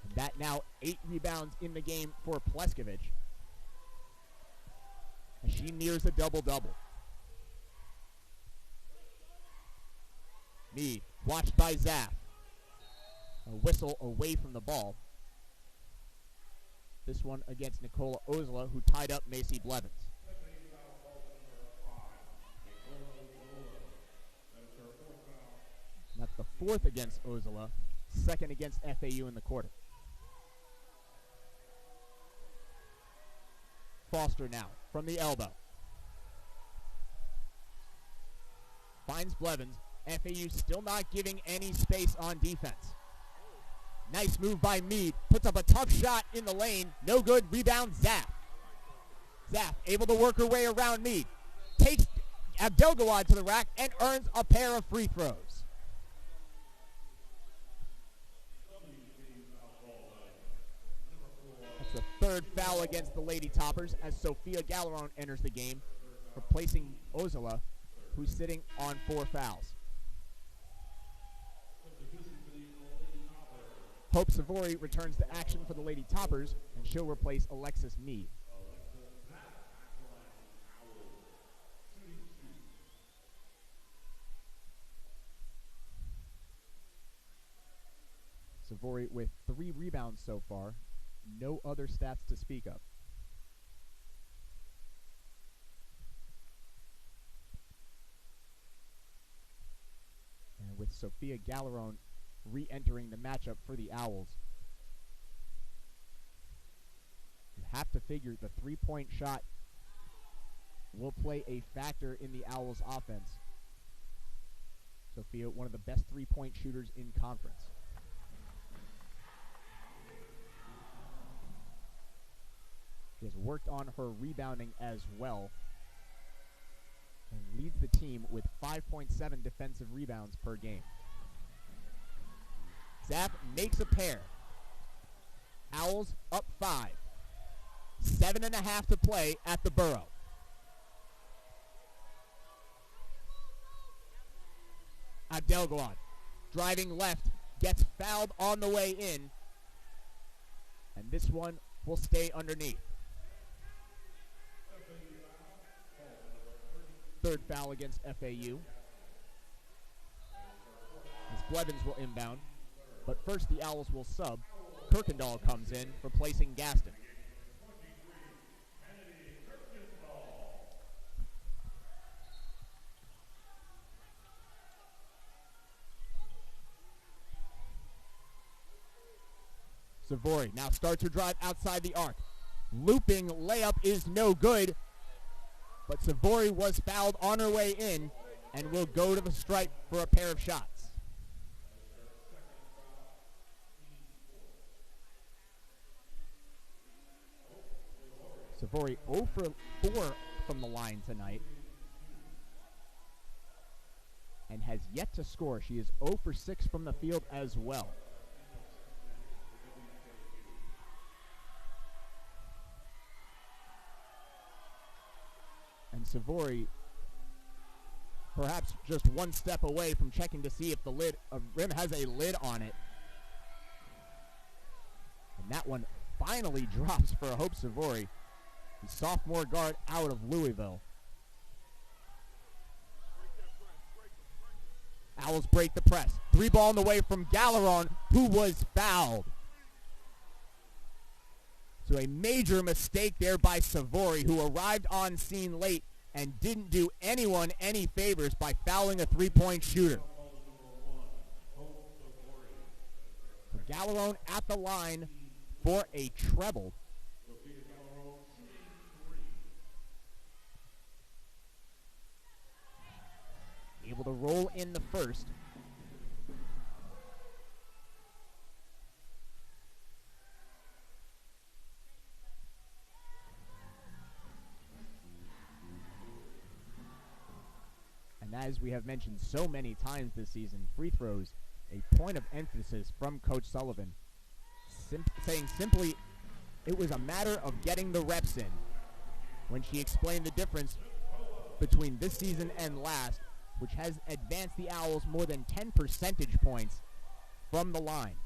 And that now 8 rebounds in the game for Pleskovich, as she nears a double-double. Meade watched by Zapp. A whistle away from the ball. This one against Nicola Ozla, who tied up Macy Blevins. And that's the 4th against Ozla, 2nd against FAU in the quarter. Foster now from the elbow. Finds Blevins. FAU still not giving any space on defense. Nice move by Meade. Puts up a tough shot in the lane. No good. Rebound, Zapp. Zapp able to work her way around Meade. Takes Abdelgawad to the rack and earns a pair of free throws. That's the 3rd foul against the Lady Toppers as Sophia Galleron enters the game, replacing Ozala, who's sitting on 4 fouls. Hope Savory returns to action for the Lady Toppers, and she'll replace Alexis Meade. Savory with 3 rebounds so far. No other stats to speak of. And with Sophia Galleron re-entering the matchup for the Owls, you have to figure the 3-point shot will play a factor in the Owls' offense. Sophia, one of the best 3-point shooters in conference. She has worked on her rebounding as well and leads the team with 5.7 defensive rebounds per game. Zapp makes a pair. Owls up 5. 7.5 to play at the Burrow. Abdelgawad driving left, gets fouled on the way in, and this one will stay underneath. 3rd foul against FAU. As Blevins will inbound. But first the Owls will sub. Kirkendall comes in, replacing Gaston. Savory now starts her drive outside the arc. Looping layup is no good, but Savory was fouled on her way in and will go to the stripe for a pair of shots. Savory 0 for 4 from the line tonight. and has yet to score. She is 0 for 6 from the field as well. And Savory perhaps just one step away from checking to see if the rim has a lid on it. And that one finally drops for Hope Savory, the sophomore guard out of Louisville. Owls break the press. 3 ball on the way from Galleron, who was fouled. So a major mistake there by Savory, who arrived on scene late and didn't do anyone any favors by fouling a 3-point shooter. So Galleron at the line for a treble. Able to roll in the first. And as we have mentioned so many times this season, free throws, a point of emphasis from Coach Sullivan, saying simply it was a matter of getting the reps in when she explained the difference between this season and last, which has advanced the Owls more than 10 percentage points from the line.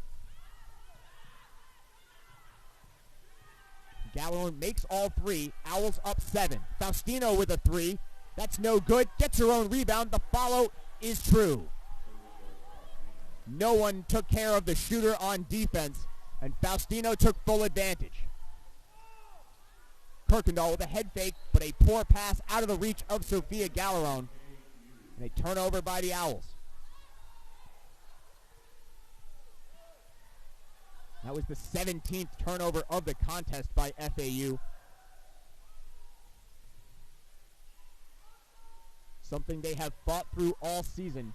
Galleron makes all 3. Owls up 7. Faustino with a 3. That's no good. Gets her own rebound. The follow is true. No one took care of the shooter on defense, and Faustino took full advantage. Kirkendall with a head fake, but a poor pass out of the reach of Sophia Galleron. And a turnover by the Owls. That was the 17th turnover of the contest by FAU. Something they have fought through all season.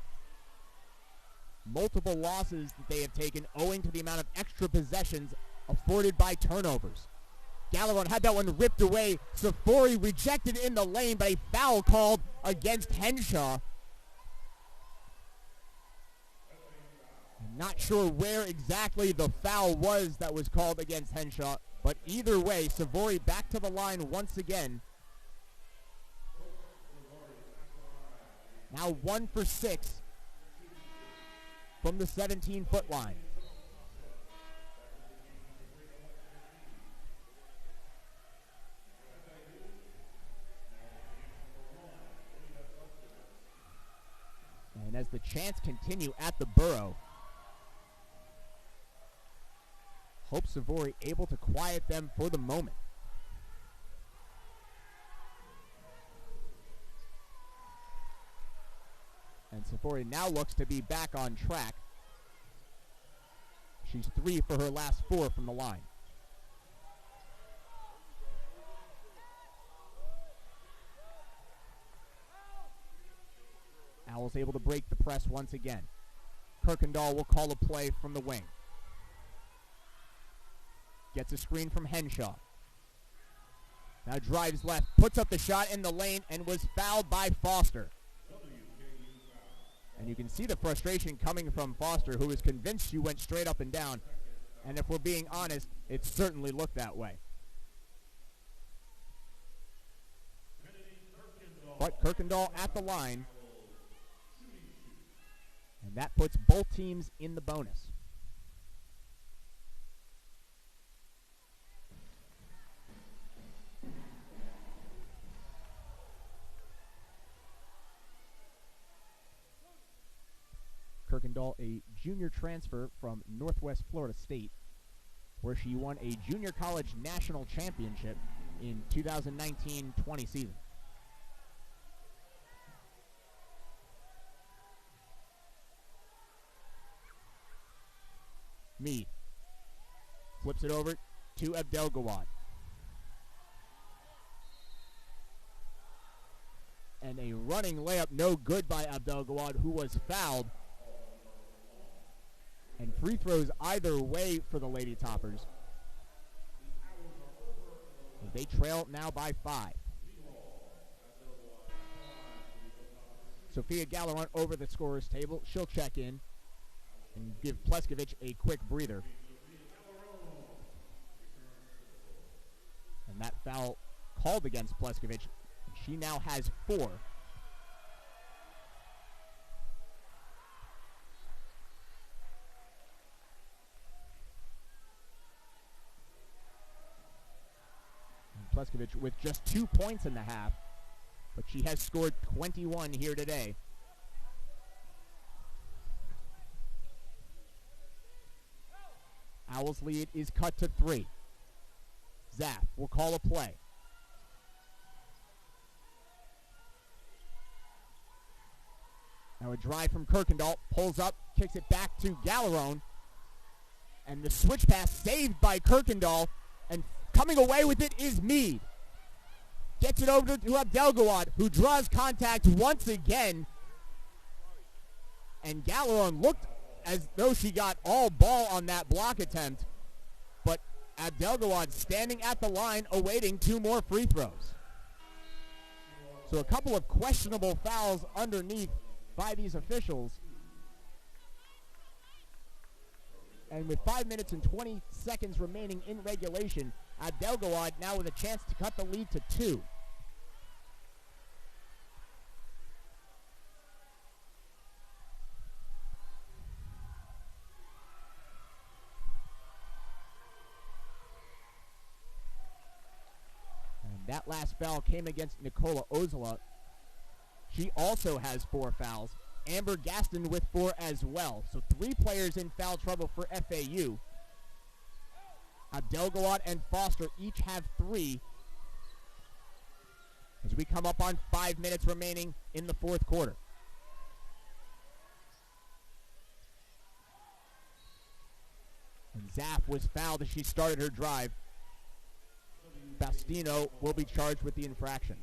Multiple losses that they have taken owing to the amount of extra possessions afforded by turnovers. Galleron had that one ripped away. Savory rejected in the lane, but a foul called against Henshaw. I'm not sure where exactly the foul was that was called against Henshaw, but either way, Savory back to the line once again. Now 1 for 6 from the 17-foot line. And as the chants continue at the Burrow, Hope Savory able to quiet them for the moment. And Savory now looks to be back on track. She's 3 for her last 4 from the line. Owls able to break the press once again. Kirkendall will call a play from the wing. Gets a screen from Henshaw. Now drives left, puts up the shot in the lane, and was fouled by Foster. And you can see the frustration coming from Foster, who is convinced she went straight up and down. And if we're being honest, it certainly looked that way. But Kirkendall at the line. And that puts both teams in the bonus. Kirkendall, a junior transfer from Northwest Florida State, where she won a junior college national championship in 2019-20 season. Meade flips it over to Abdelgawad. And a running layup, no good by Abdelgawad, who was fouled. And free throws either way for the Lady Toppers. They trail now by 5. Sophia Galaron over the scorer's table. She'll check in and give Pleskovich a quick breather. And that foul called against Pleskovich. She now has 4. Pleskovich with just 2 points in the half, but she has scored 21 here today. Owls' lead is cut to 3. Zaff will call a play. Now a drive from Kirkendall, pulls up, kicks it back to Galaron, and the switch pass saved by Kirkendall, and coming away with it is Meade. Gets it over to Abdelgawad, who draws contact once again. And Galaron looked as though she got all ball on that block attempt. But Abdelgawad standing at the line awaiting 2 more free throws. So a couple of questionable fouls underneath by these officials. And with 5 minutes and 20 seconds remaining in regulation, Abdelgawad now with a chance to cut the lead to 2. And that last foul came against Nicola Ozala. She also has 4 fouls. Amber Gaston with 4 as well. So 3 players in foul trouble for FAU. Abdelgawad and Foster each have 3 as we come up on 5 minutes remaining in the 4th quarter. And Zaff was fouled as she started her drive. Bastino will be charged with the infraction.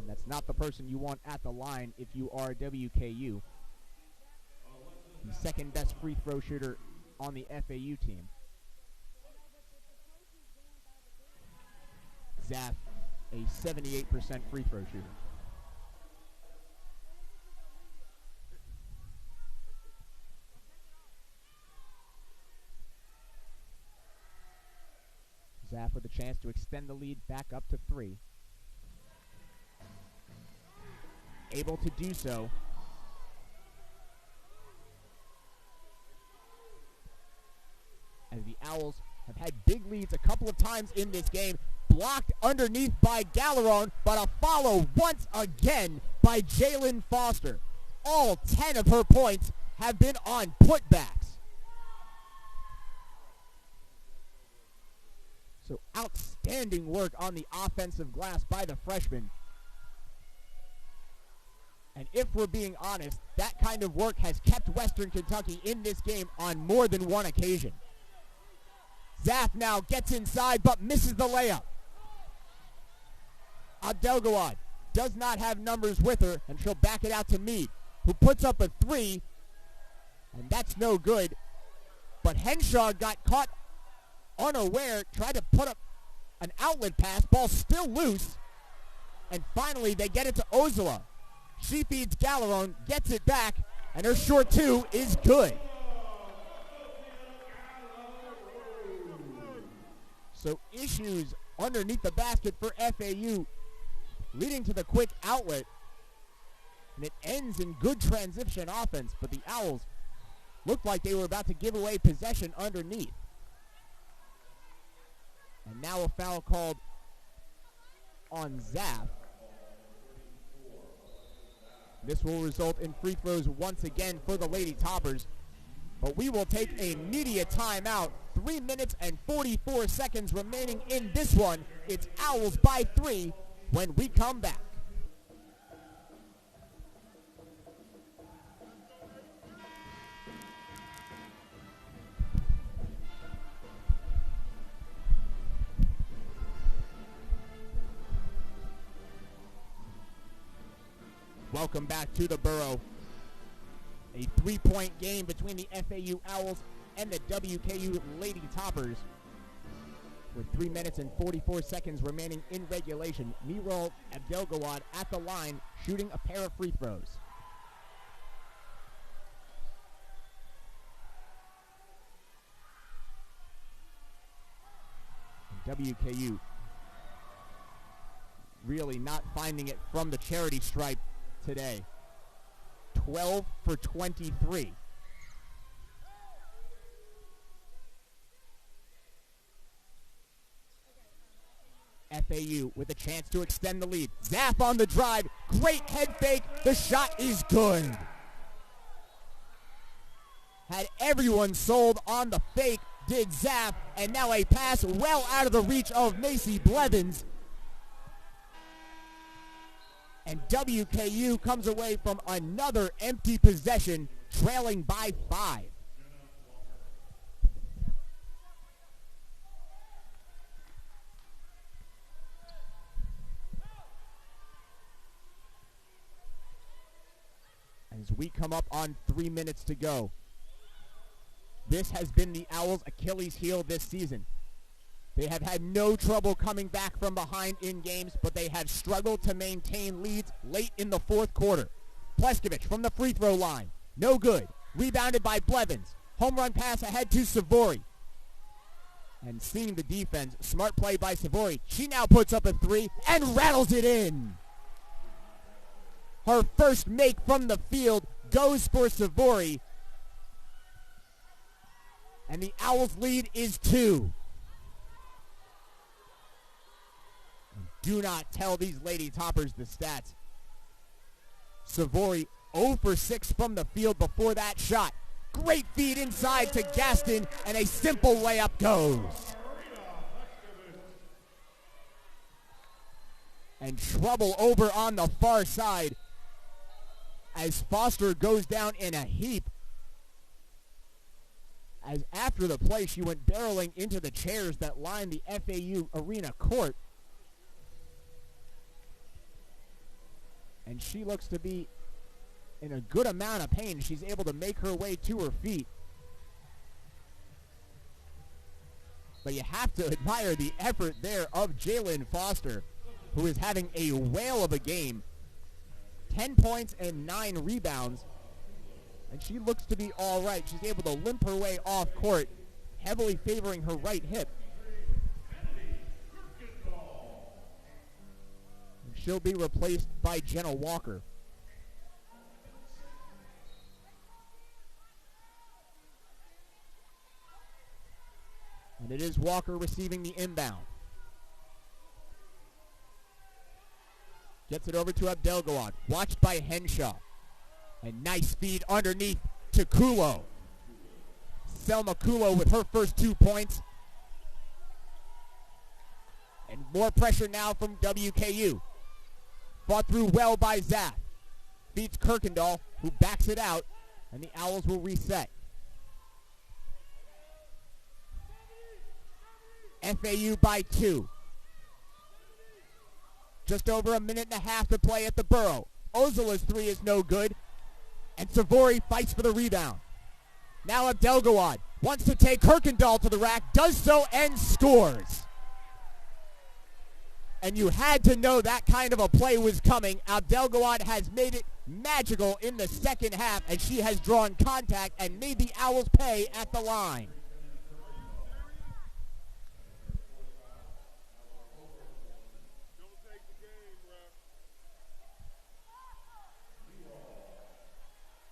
That's not the person you want at the line if you are WKU. The second best free throw shooter on the FAU team. Zaff, a 78% free throw shooter. Zaff with a chance to extend the lead back up to 3. Able to do so. As the Owls have had big leads a couple of times in this game. Blocked underneath by Galaron, but a follow once again by Jalen Foster. All 10 of her points have been on putbacks. So outstanding work on the offensive glass by the freshman. And if we're being honest, that kind of work has kept Western Kentucky in this game on more than one occasion. Zaff now gets inside but misses the layup. Abdelgawad does not have numbers with her, and she'll back it out to Meade, who puts up a 3, and that's no good. But Henshaw got caught unaware, tried to put up an outlet pass, ball still loose, and finally they get it to Ozala. She feeds Galaron, gets it back, and her short 2 is good. So issues underneath the basket for FAU, leading to the quick outlet, and it ends in good transition offense, but the Owls looked like they were about to give away possession underneath. And now a foul called on Zaff. This will result in free throws once again for the Lady Toppers. But we will take a media timeout. 3 minutes and 44 seconds remaining in this one. It's Owls by 3 when we come back. Welcome back to the Borough. A 3-point game between the FAU Owls and the WKU Lady Toppers. with 3 minutes and 44 seconds remaining in regulation. Miral Abdelgawad at the line, shooting a pair of free throws. And WKU really not finding it from the charity stripe today. 12 for 23. FAU with a chance to extend the lead. Zapp on the drive. Great head fake. The shot is good. Had everyone sold on the fake, did Zapp, and now a pass well out of the reach of Macy Blevins. And WKU comes away from another empty possession, trailing by 5. As we come up on 3 minutes to go. This has been the Owls' Achilles heel this season. They have had no trouble coming back from behind in games, but they have struggled to maintain leads late in the fourth quarter. Pleskovich from the free throw line. No good. Rebounded by Blevins. Home run pass ahead to Savory. And seeing the defense, smart play by Savory. She now puts up a 3 and rattles it in. Her first make from the field goes for Savory. And the Owls' lead is 2. Do not tell these Lady Toppers the stats. Savory 0 for 6 from the field before that shot. Great feed inside to Gaston, and a simple layup goes. And trouble over on the far side as Foster goes down in a heap. As after the play, she went barreling into the chairs that line the FAU arena court. And she looks to be in a good amount of pain. She's able to make her way to her feet. But you have to admire the effort there of Jalen Foster, who is having a whale of a game. 10 points and 9 rebounds. And she looks to be all right. She's able to limp her way off court, heavily favoring her right hip. She'll be replaced by Jenna Walker. And it is Walker receiving the inbound. Gets it over to Abdelgawad, watched by Henshaw. And nice feed underneath to Kulo. Selma Kulo with her first 2 points. And more pressure now from WKU. Fought through well by Zapp. Feeds Kirkendall, who backs it out, and the Owls will reset. FAU by 2. Just over a minute and a half to play at the Burrow. Ozola's 3 is no good, and Savory fights for the rebound. Now Abdelgawad wants to take Kirkendall to the rack, does so and scores. And you had to know that kind of a play was coming. Abdelgawad has made it magical in the second half, and she has drawn contact and made the Owls pay at the line.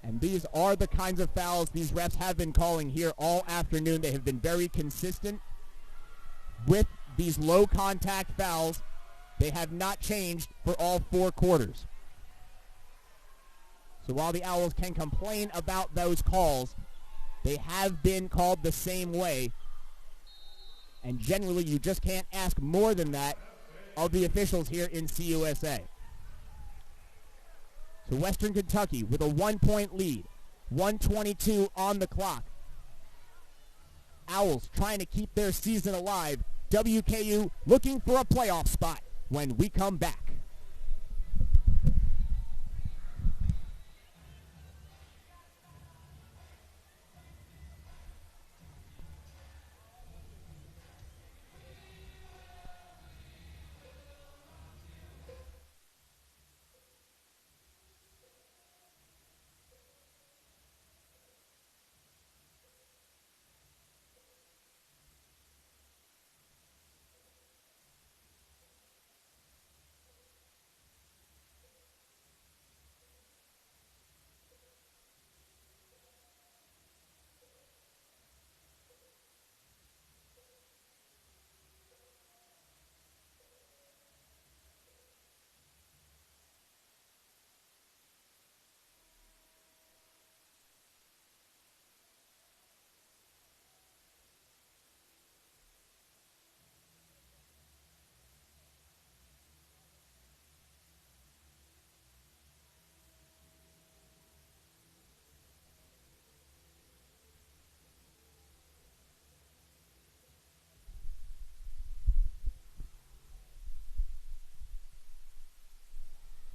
And these are the kinds of fouls these refs have been calling here all afternoon. They have been very consistent with these low contact fouls. They have not changed for all 4 quarters. So while the Owls can complain about those calls, they have been called the same way. And generally, you just can't ask more than that of the officials here in CUSA. So Western Kentucky with a 1-point lead. 1:22 on the clock. Owls trying to keep their season alive. WKU looking for a playoff spot when we come back.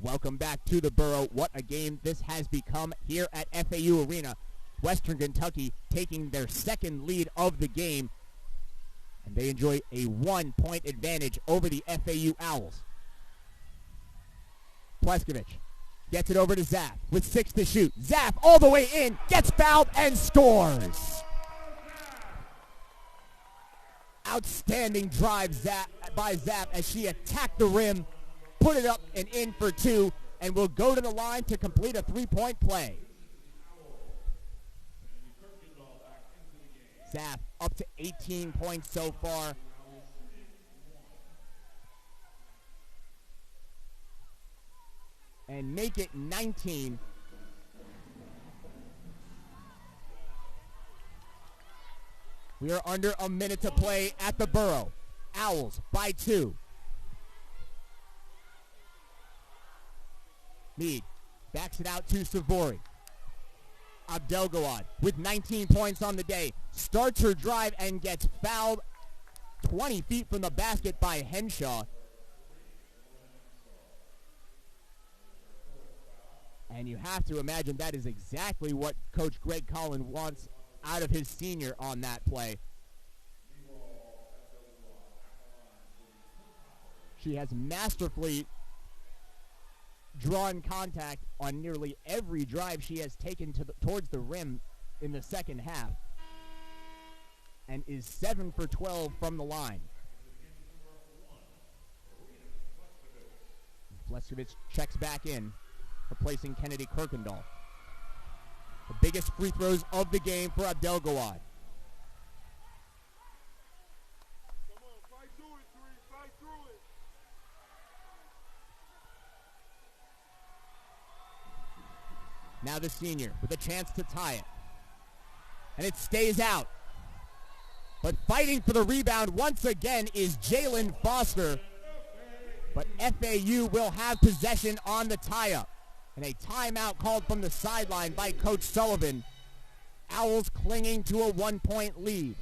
Welcome back to the Borough. What a game this has become here at FAU Arena. Western Kentucky taking their second lead of the game, and they enjoy a 1-point advantage over the FAU Owls. Pleskovich gets it over to Zapp with 6 to shoot. Zapp all the way in, gets fouled, and scores. Outstanding drive by Zapp as she attacked the rim, put it up and in for 2, and will go to the line to complete a 3-point play. Zapp up to 18 points so far. And make it 19. We are under a minute to play at the Borough. Owls by 2. Meade backs it out to Savory. Abdelgawad with 19 points on the day starts her drive and gets fouled 20 feet from the basket by Henshaw. And you have to imagine that is exactly what Coach Greg Collin wants out of his senior on that play. She has masterfully drawn contact on nearly every drive she has taken towards the rim in the second half, and is 7 for 12 from the line. Pleskovich checks back in, replacing Kennedy Kirkendall. The biggest free throws of the game for Abdelgawad. Now the senior with a chance to tie it. And it stays out. But fighting for the rebound once again is Jalen Foster. But FAU will have possession on the tie-up. And a timeout called from the sideline by Coach Sullivan. Owls clinging to a 1-point lead.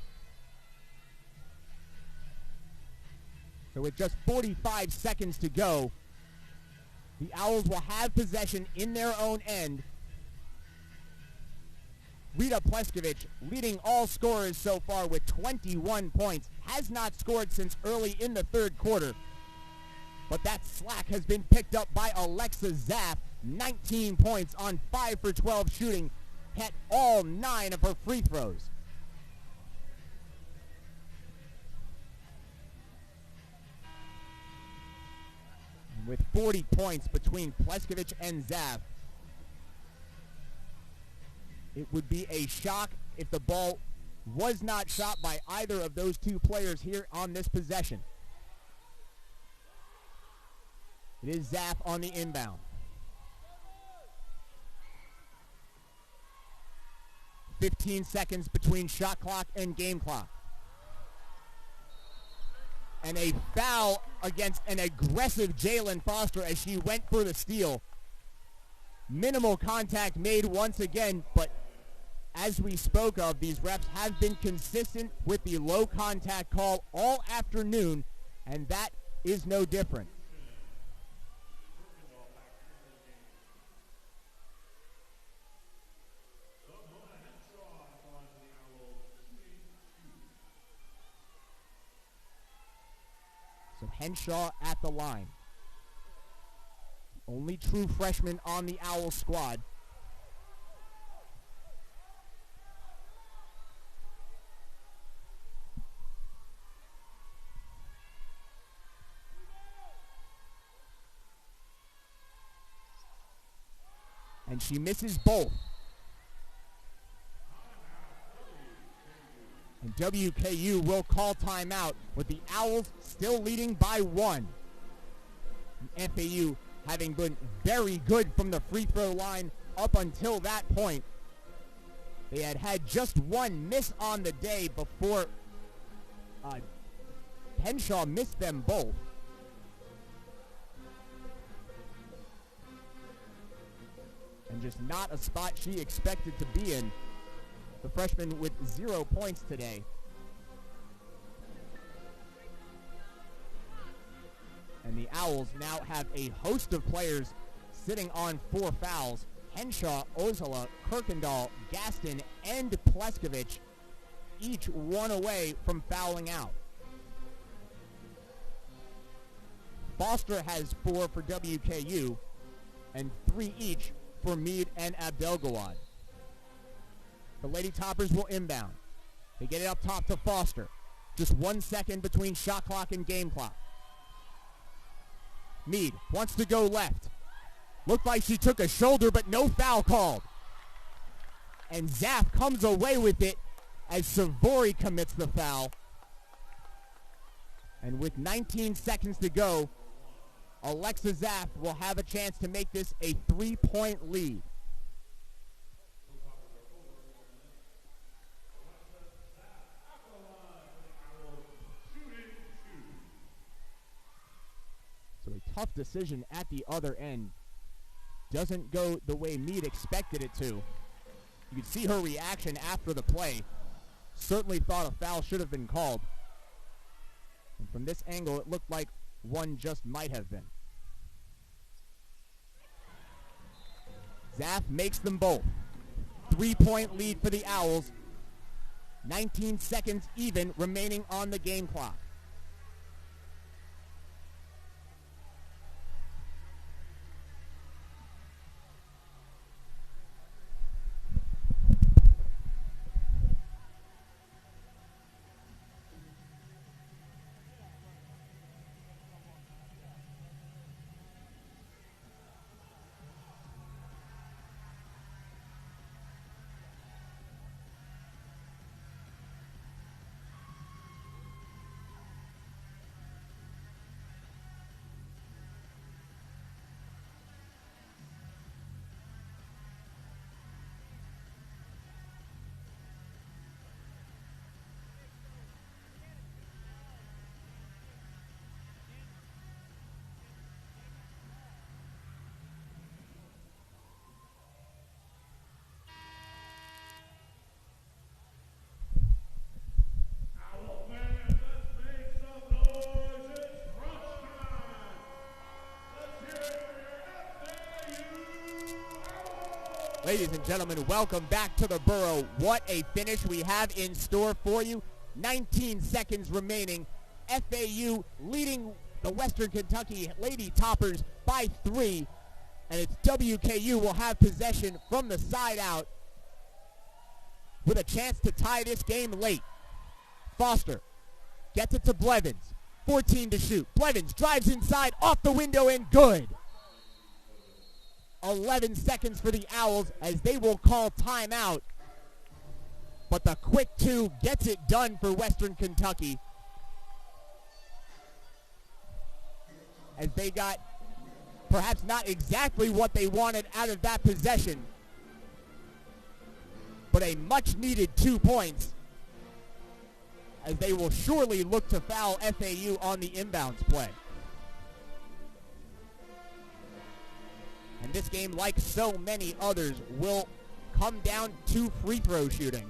So with just 45 seconds to go, the Owls will have possession in their own end. Rita Pleskovich, leading all scorers so far with 21 points, has not scored since early in the third quarter. But that slack has been picked up by Alexa Zapp, 19 points on 5 for 12 shooting, hit all 9 of her free throws. And with 40 points between Pleskovich and Zapp, it would be a shock if the ball was not shot by either of those two players here on this possession. It is Zapp on the inbound. 15 seconds between shot clock and game clock. And a foul against an aggressive Jalen Foster as she went for the steal. Minimal contact made once again, but as we spoke of, these refs have been consistent with the low contact call all afternoon, and that is no different. So Henshaw at the line. Only true freshman on the Owl squad. And she misses both. And WKU will call timeout with the Owls still leading by 1. And FAU having been very good from the free throw line up until that point. They had had just one miss on the day before Henshaw missed them both. And just not a spot she expected to be in. The freshman with 0 points today. And the Owls now have a host of players sitting on 4 fouls. Henshaw, Ozala, Kirkendall, Gaston, and Pleskovich, each one away from fouling out. Foster has 4 for WKU and 3 each for Meade and Abdelgawad. The Lady Toppers will inbound. They get it up top to Foster. Just 1 second between shot clock and game clock. Meade wants to go left. Looked like she took a shoulder, but no foul called. And Zaff comes away with it as Savory commits the foul. And with 19 seconds to go, Alexa Zaff will have a chance to make this a 3-point lead. So a tough decision at the other end. Doesn't go the way Meade expected it to. You could see her reaction after the play. Certainly thought a foul should have been called. And from this angle, it looked like one just might have been. Zaff makes them both. 3-point lead for the Owls. 19 seconds even remaining on the game clock. Ladies and gentlemen, welcome back to the Borough. What a finish we have in store for you. 19 seconds remaining. FAU leading the Western Kentucky Lady Toppers by 3. And it's WKU will have possession from the side out with a chance to tie this game late. Foster gets it to Blevins. 14 to shoot. Blevins drives inside, off the window, and good. 11 seconds for the Owls as they will call timeout. But the quick 2 gets it done for Western Kentucky. As they got perhaps not exactly what they wanted out of that possession, but a much needed 2 points, as they will surely look to foul FAU on the inbounds play. And this game, like so many others, will come down to free throw shooting.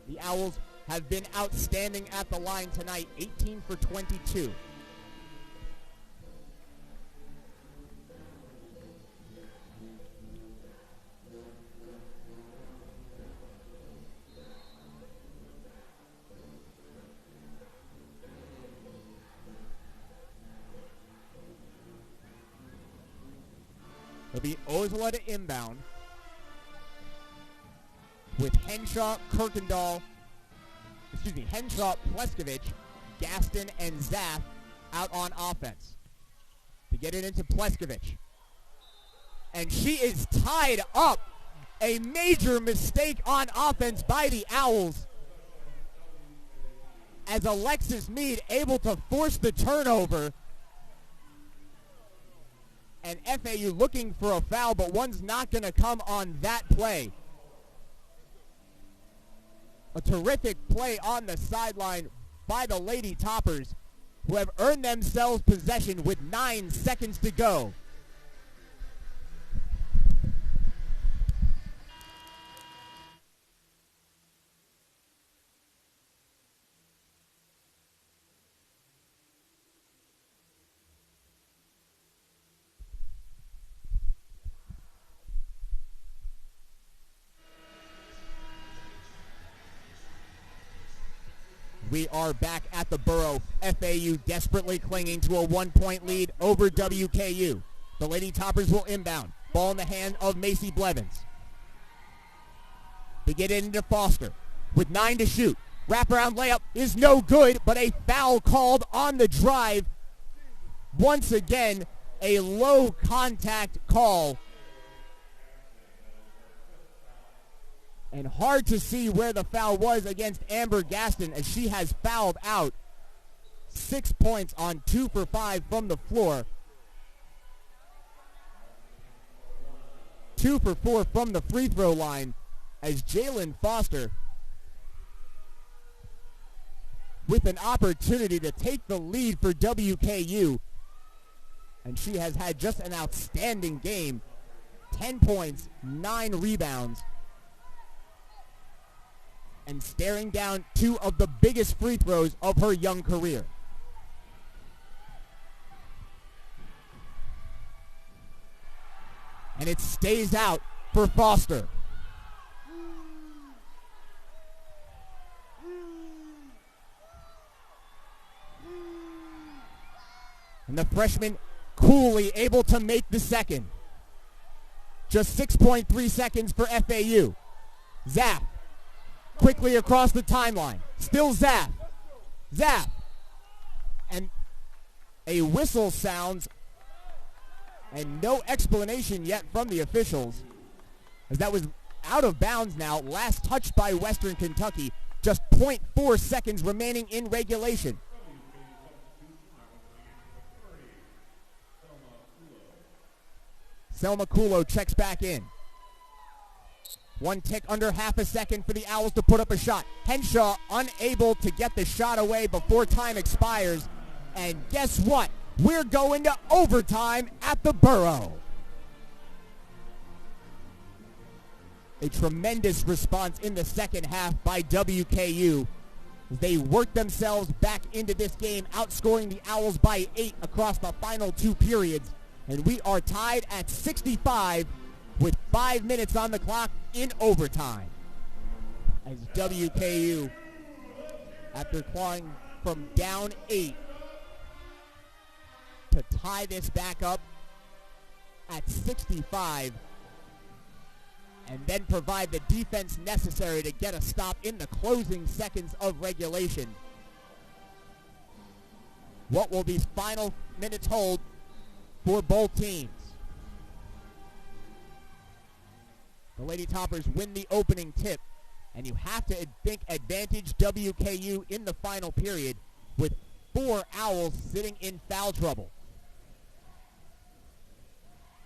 The Owls have been outstanding at the line tonight, 18 for 22. It'll be Ozala to inbound with Henshaw, Pleskovich, Gaston, and Zaff out on offense. To get it into Pleskovich. And she is tied up. A major mistake on offense by the Owls, as Alexis Meade able to force the turnover. And FAU looking for a foul, but one's not going to come on that play. A terrific play on the sideline by the Lady Toppers, who have earned themselves possession with 9 seconds to go. we are back at the Borough. FAU desperately clinging to a 1-point lead over WKU. The Lady Toppers will inbound. Ball in the hand of Macy Blevins. They get it into Foster with 9 to shoot. Wraparound layup is no good, but a foul called on the drive. Once again, a low contact call. And hard to see where the foul was against Amber Gaston, as she has fouled out. 6 points on 2 for 5 from the floor. 2 for 4 from the free throw line, as Jalen Foster with an opportunity to take the lead for WKU. And she has had just an outstanding game. 10 points, 9 rebounds. And staring down 2 of the biggest free throws of her young career. And it stays out for Foster. And the freshman coolly able to make the second. Just 6.3 seconds for FAU. Zapp quickly across the timeline. Still Zapp. Zapp. And a whistle sounds, and no explanation yet from the officials, as that was out of bounds now. Last touched by Western Kentucky. Just 0.4 seconds remaining in regulation. Selma Kulo checks back in. 1 tick under half a second for the Owls to put up a shot. Henshaw unable to get the shot away before time expires. And guess what? We're going to overtime at the Borough. A tremendous response in the second half by WKU. They worked themselves back into this game, outscoring the Owls by 8 across the final 2 periods. And we are tied at 65 with 5 minutes on the clock in overtime. As WKU, after clawing from down 8, to tie this back up at 65 and then provide the defense necessary to get a stop in the closing seconds of regulation. What will these final minutes hold for both teams? The Lady Toppers win the opening tip, and you have to think advantage WKU in the final period with 4 Owls sitting in foul trouble.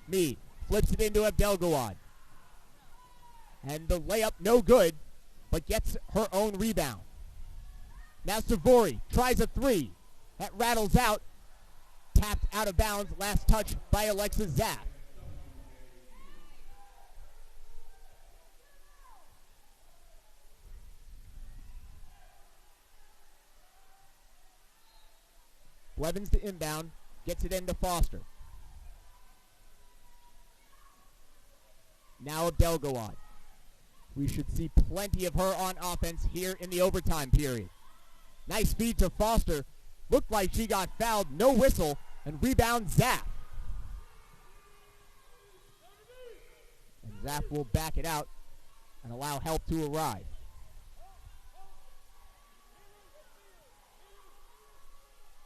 Meade flips it into Abdelgawad. And the layup no good, but gets her own rebound. Now Savory tries a 3. That rattles out. Tapped out of bounds. Last touch by Alexis Zapp. Blevins to inbound. Gets it into Foster. Now Abdelgawad. We should see plenty of her on offense here in the overtime period. Nice feed to Foster. Looked like she got fouled. No whistle. And rebound Zapp. And Zapp will back it out and allow help to arrive.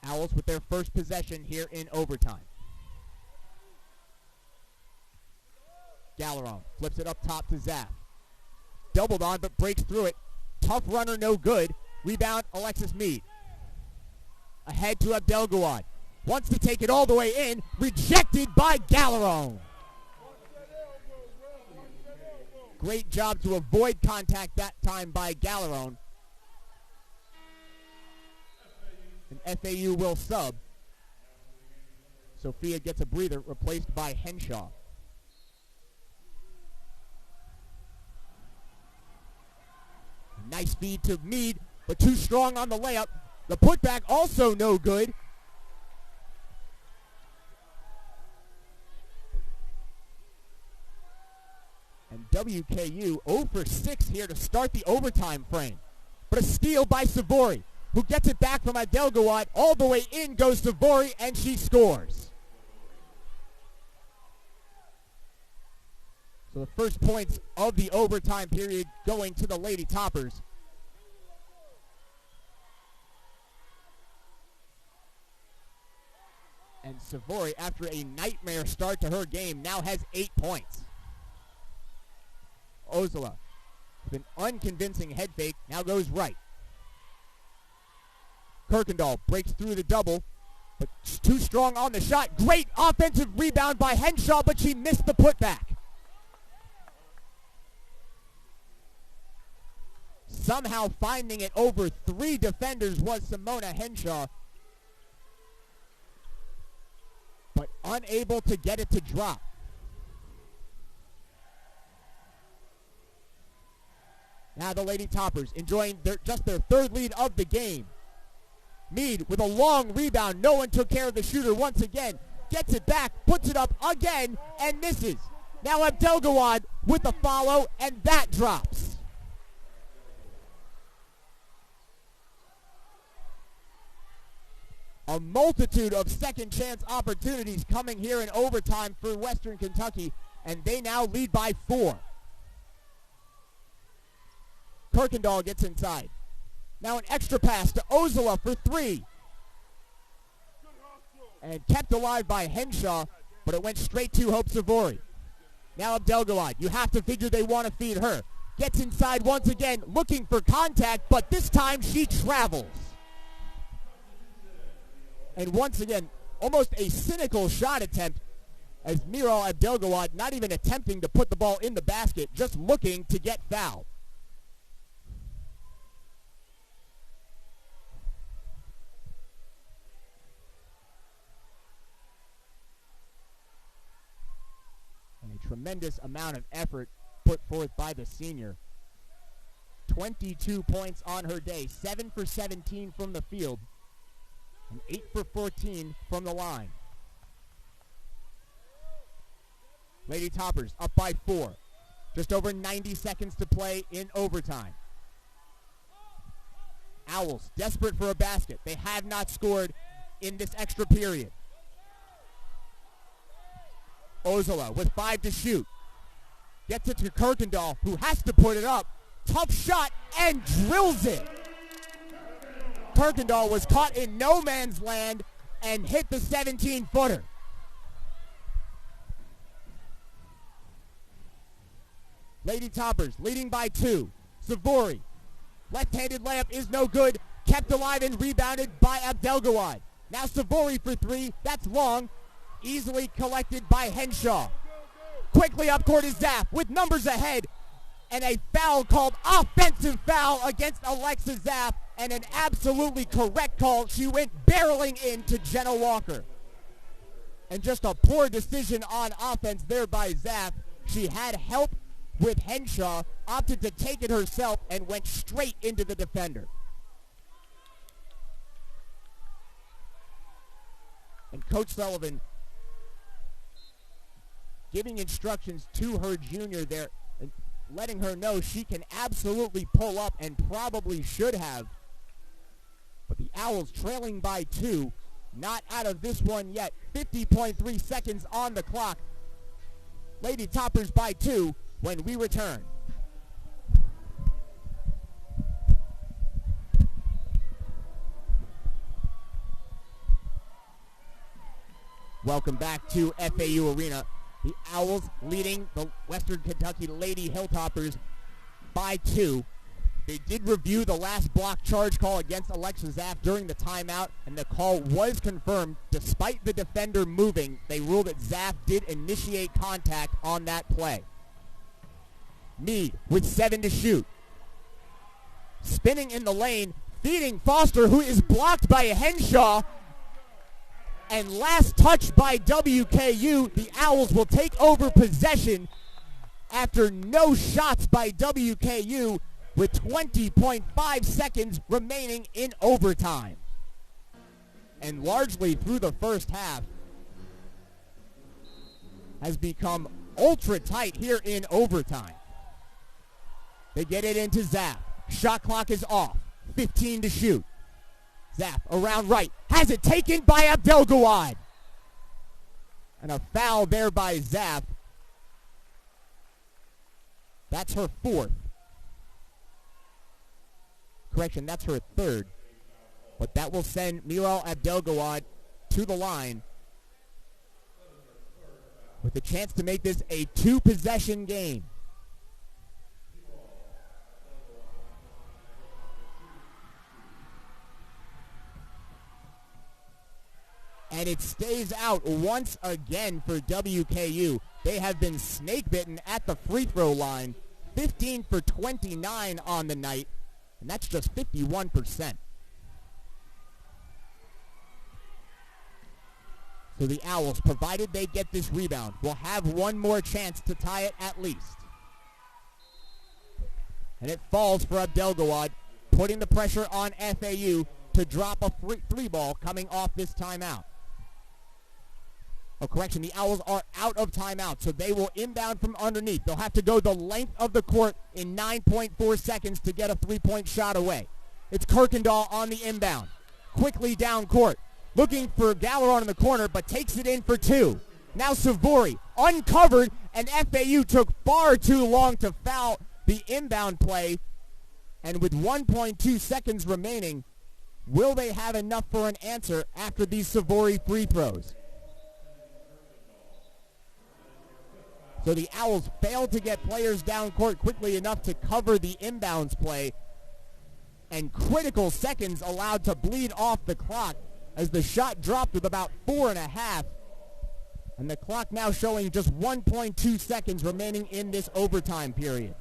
Owls with their first possession here in overtime. Galleron flips it up top to Zapp. Doubled on but breaks through it. Tough runner, no good. Rebound, Alexis Meade. Ahead to Abdelgawad. Wants to take it all the way in. Rejected by Galleron. Great job to avoid contact that time by Galleron. And FAU will sub. Sophia gets a breather, replaced by Henshaw. Nice feed to Meade, but too strong on the layup. The putback also no good. And WKU 0 for 6 here to start the overtime frame. But a steal by Savory. who gets it back from Abdelgawad. All the way in goes Savory, and she scores. So the first points of the overtime period going to the Lady Toppers. And Savory, after a nightmare start to her game, now has 8 points. Ozola, with an unconvincing head fake, now goes right. Kirkendall breaks through the double, but too strong on the shot. Great offensive rebound by Henshaw, but she missed the putback. Somehow finding it over 3 defenders was Simona Henshaw, but unable to get it to drop. Now the Lady Toppers enjoying just their 3rd lead of the game. Mead with a long rebound. No one took care of the shooter once again. Gets it back, puts it up again, and misses. Now Abdelgawad with the follow, and that drops. A multitude of second chance opportunities coming here in overtime for Western Kentucky, and they now lead by 4. Kirkendall gets inside. Now an extra pass to Ozola for 3. And kept alive by Henshaw, but it went straight to Hope Savory. Now Abdelgawad, you have to figure they want to feed her. Gets inside once again, looking for contact, but this time she travels. And once again, almost a cynical shot attempt as Miral Abdelgawad not even attempting to put the ball in the basket, just looking to get fouled. And a tremendous amount of effort put forth by the senior. 22 points on her day, 7 for 17 from the field, and 8 for 14 from the line. Lady Toppers up by 4. Just over 90 seconds to play in overtime. Owls desperate for a basket. They have not scored in this extra period. Ozola with 5 to shoot. Gets it to Kirkendall, who has to put it up. Tough shot and drills it. Kirkendall was caught in no man's land and hit the 17-footer. Lady Toppers leading by 2. Savory. Left-handed layup is no good. Kept alive and rebounded by Abdelgawad. Now Savory for 3. That's long. Easily collected by Henshaw. Quickly up court is Zapp with numbers ahead. And a foul called, offensive foul against Alexa Zapp. And an absolutely correct call. She went barreling into Jenna Walker. And just a poor decision on offense there by Zapp. She had help with Henshaw, opted to take it herself, and went straight into the defender. And Coach Sullivan giving instructions to her junior there, and letting her know she can absolutely pull up and probably should have. But the Owls trailing by 2, not out of this one yet. 50.3 seconds on the clock. Lady Toppers by 2 when we return. Welcome back to FAU Arena. The Owls leading the Western Kentucky Lady Hilltoppers by 2. They did review the last block charge call against Alexa Zapp during the timeout, and the call was confirmed. Despite the defender moving, they ruled that Zapp did initiate contact on that play. Mead with 7 to shoot. Spinning in the lane, feeding Foster, who is blocked by Henshaw. And last touch by WKU. The Owls will take over possession after no shots by WKU with 20.5 seconds remaining in overtime. And largely through the first half has become ultra tight here in overtime. They get it into Zapp. Shot clock is off. 15 to shoot. Zaf around right. Has it taken by Abdelgawad. And a foul there by Zaf. That's her fourth. Correction, that's her third. But that will send Miral Abdelgawad to the line with a chance to make this a two-possession game. And it stays out once again for WKU. They have been snake-bitten at the free throw line. 15 for 29 on the night, and that's just 51%. So the Owls, provided they get this rebound, will have one more chance to tie it at least. And it falls for Abdelgawad, putting the pressure on FAU to drop a three ball coming off this timeout. Oh, correction, the Owls are out of timeout, so they will inbound from underneath. They'll have to go the length of the court in 9.4 seconds to get a three-point shot away. It's Kirkendall on the inbound. Quickly down court. Looking for Galleron in the corner, but takes it in for two. Now Savory, uncovered, and FAU took far too long to foul the inbound play. And with 1.2 seconds remaining, will they have enough for an answer after these Savory free throws? So the Owls failed to get players down court quickly enough to cover the inbounds play. And critical seconds allowed to bleed off the clock as the shot dropped with about 4.5. And the clock now showing just 1.2 seconds remaining in this overtime period.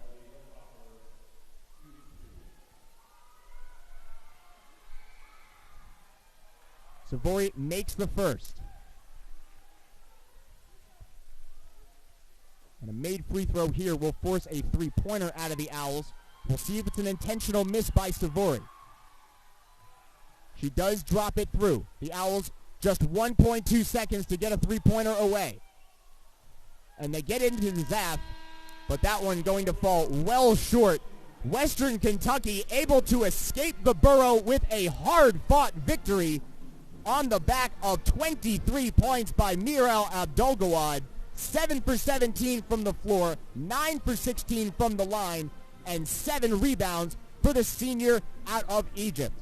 Savory makes the first. And a made free throw here will force a three-pointer out of the Owls. We'll see if it's an intentional miss by Savory. She does drop it through. The Owls just 1.2 seconds to get a three-pointer away. And they get into the Zaf, but that one going to fall well short. Western Kentucky able to escape the Borough with a hard-fought victory on the back of 23 points by Miral Abdelgawad. 7 for 17 from the floor, 9 for 16 from the line, and 7 rebounds for the senior out of Egypt.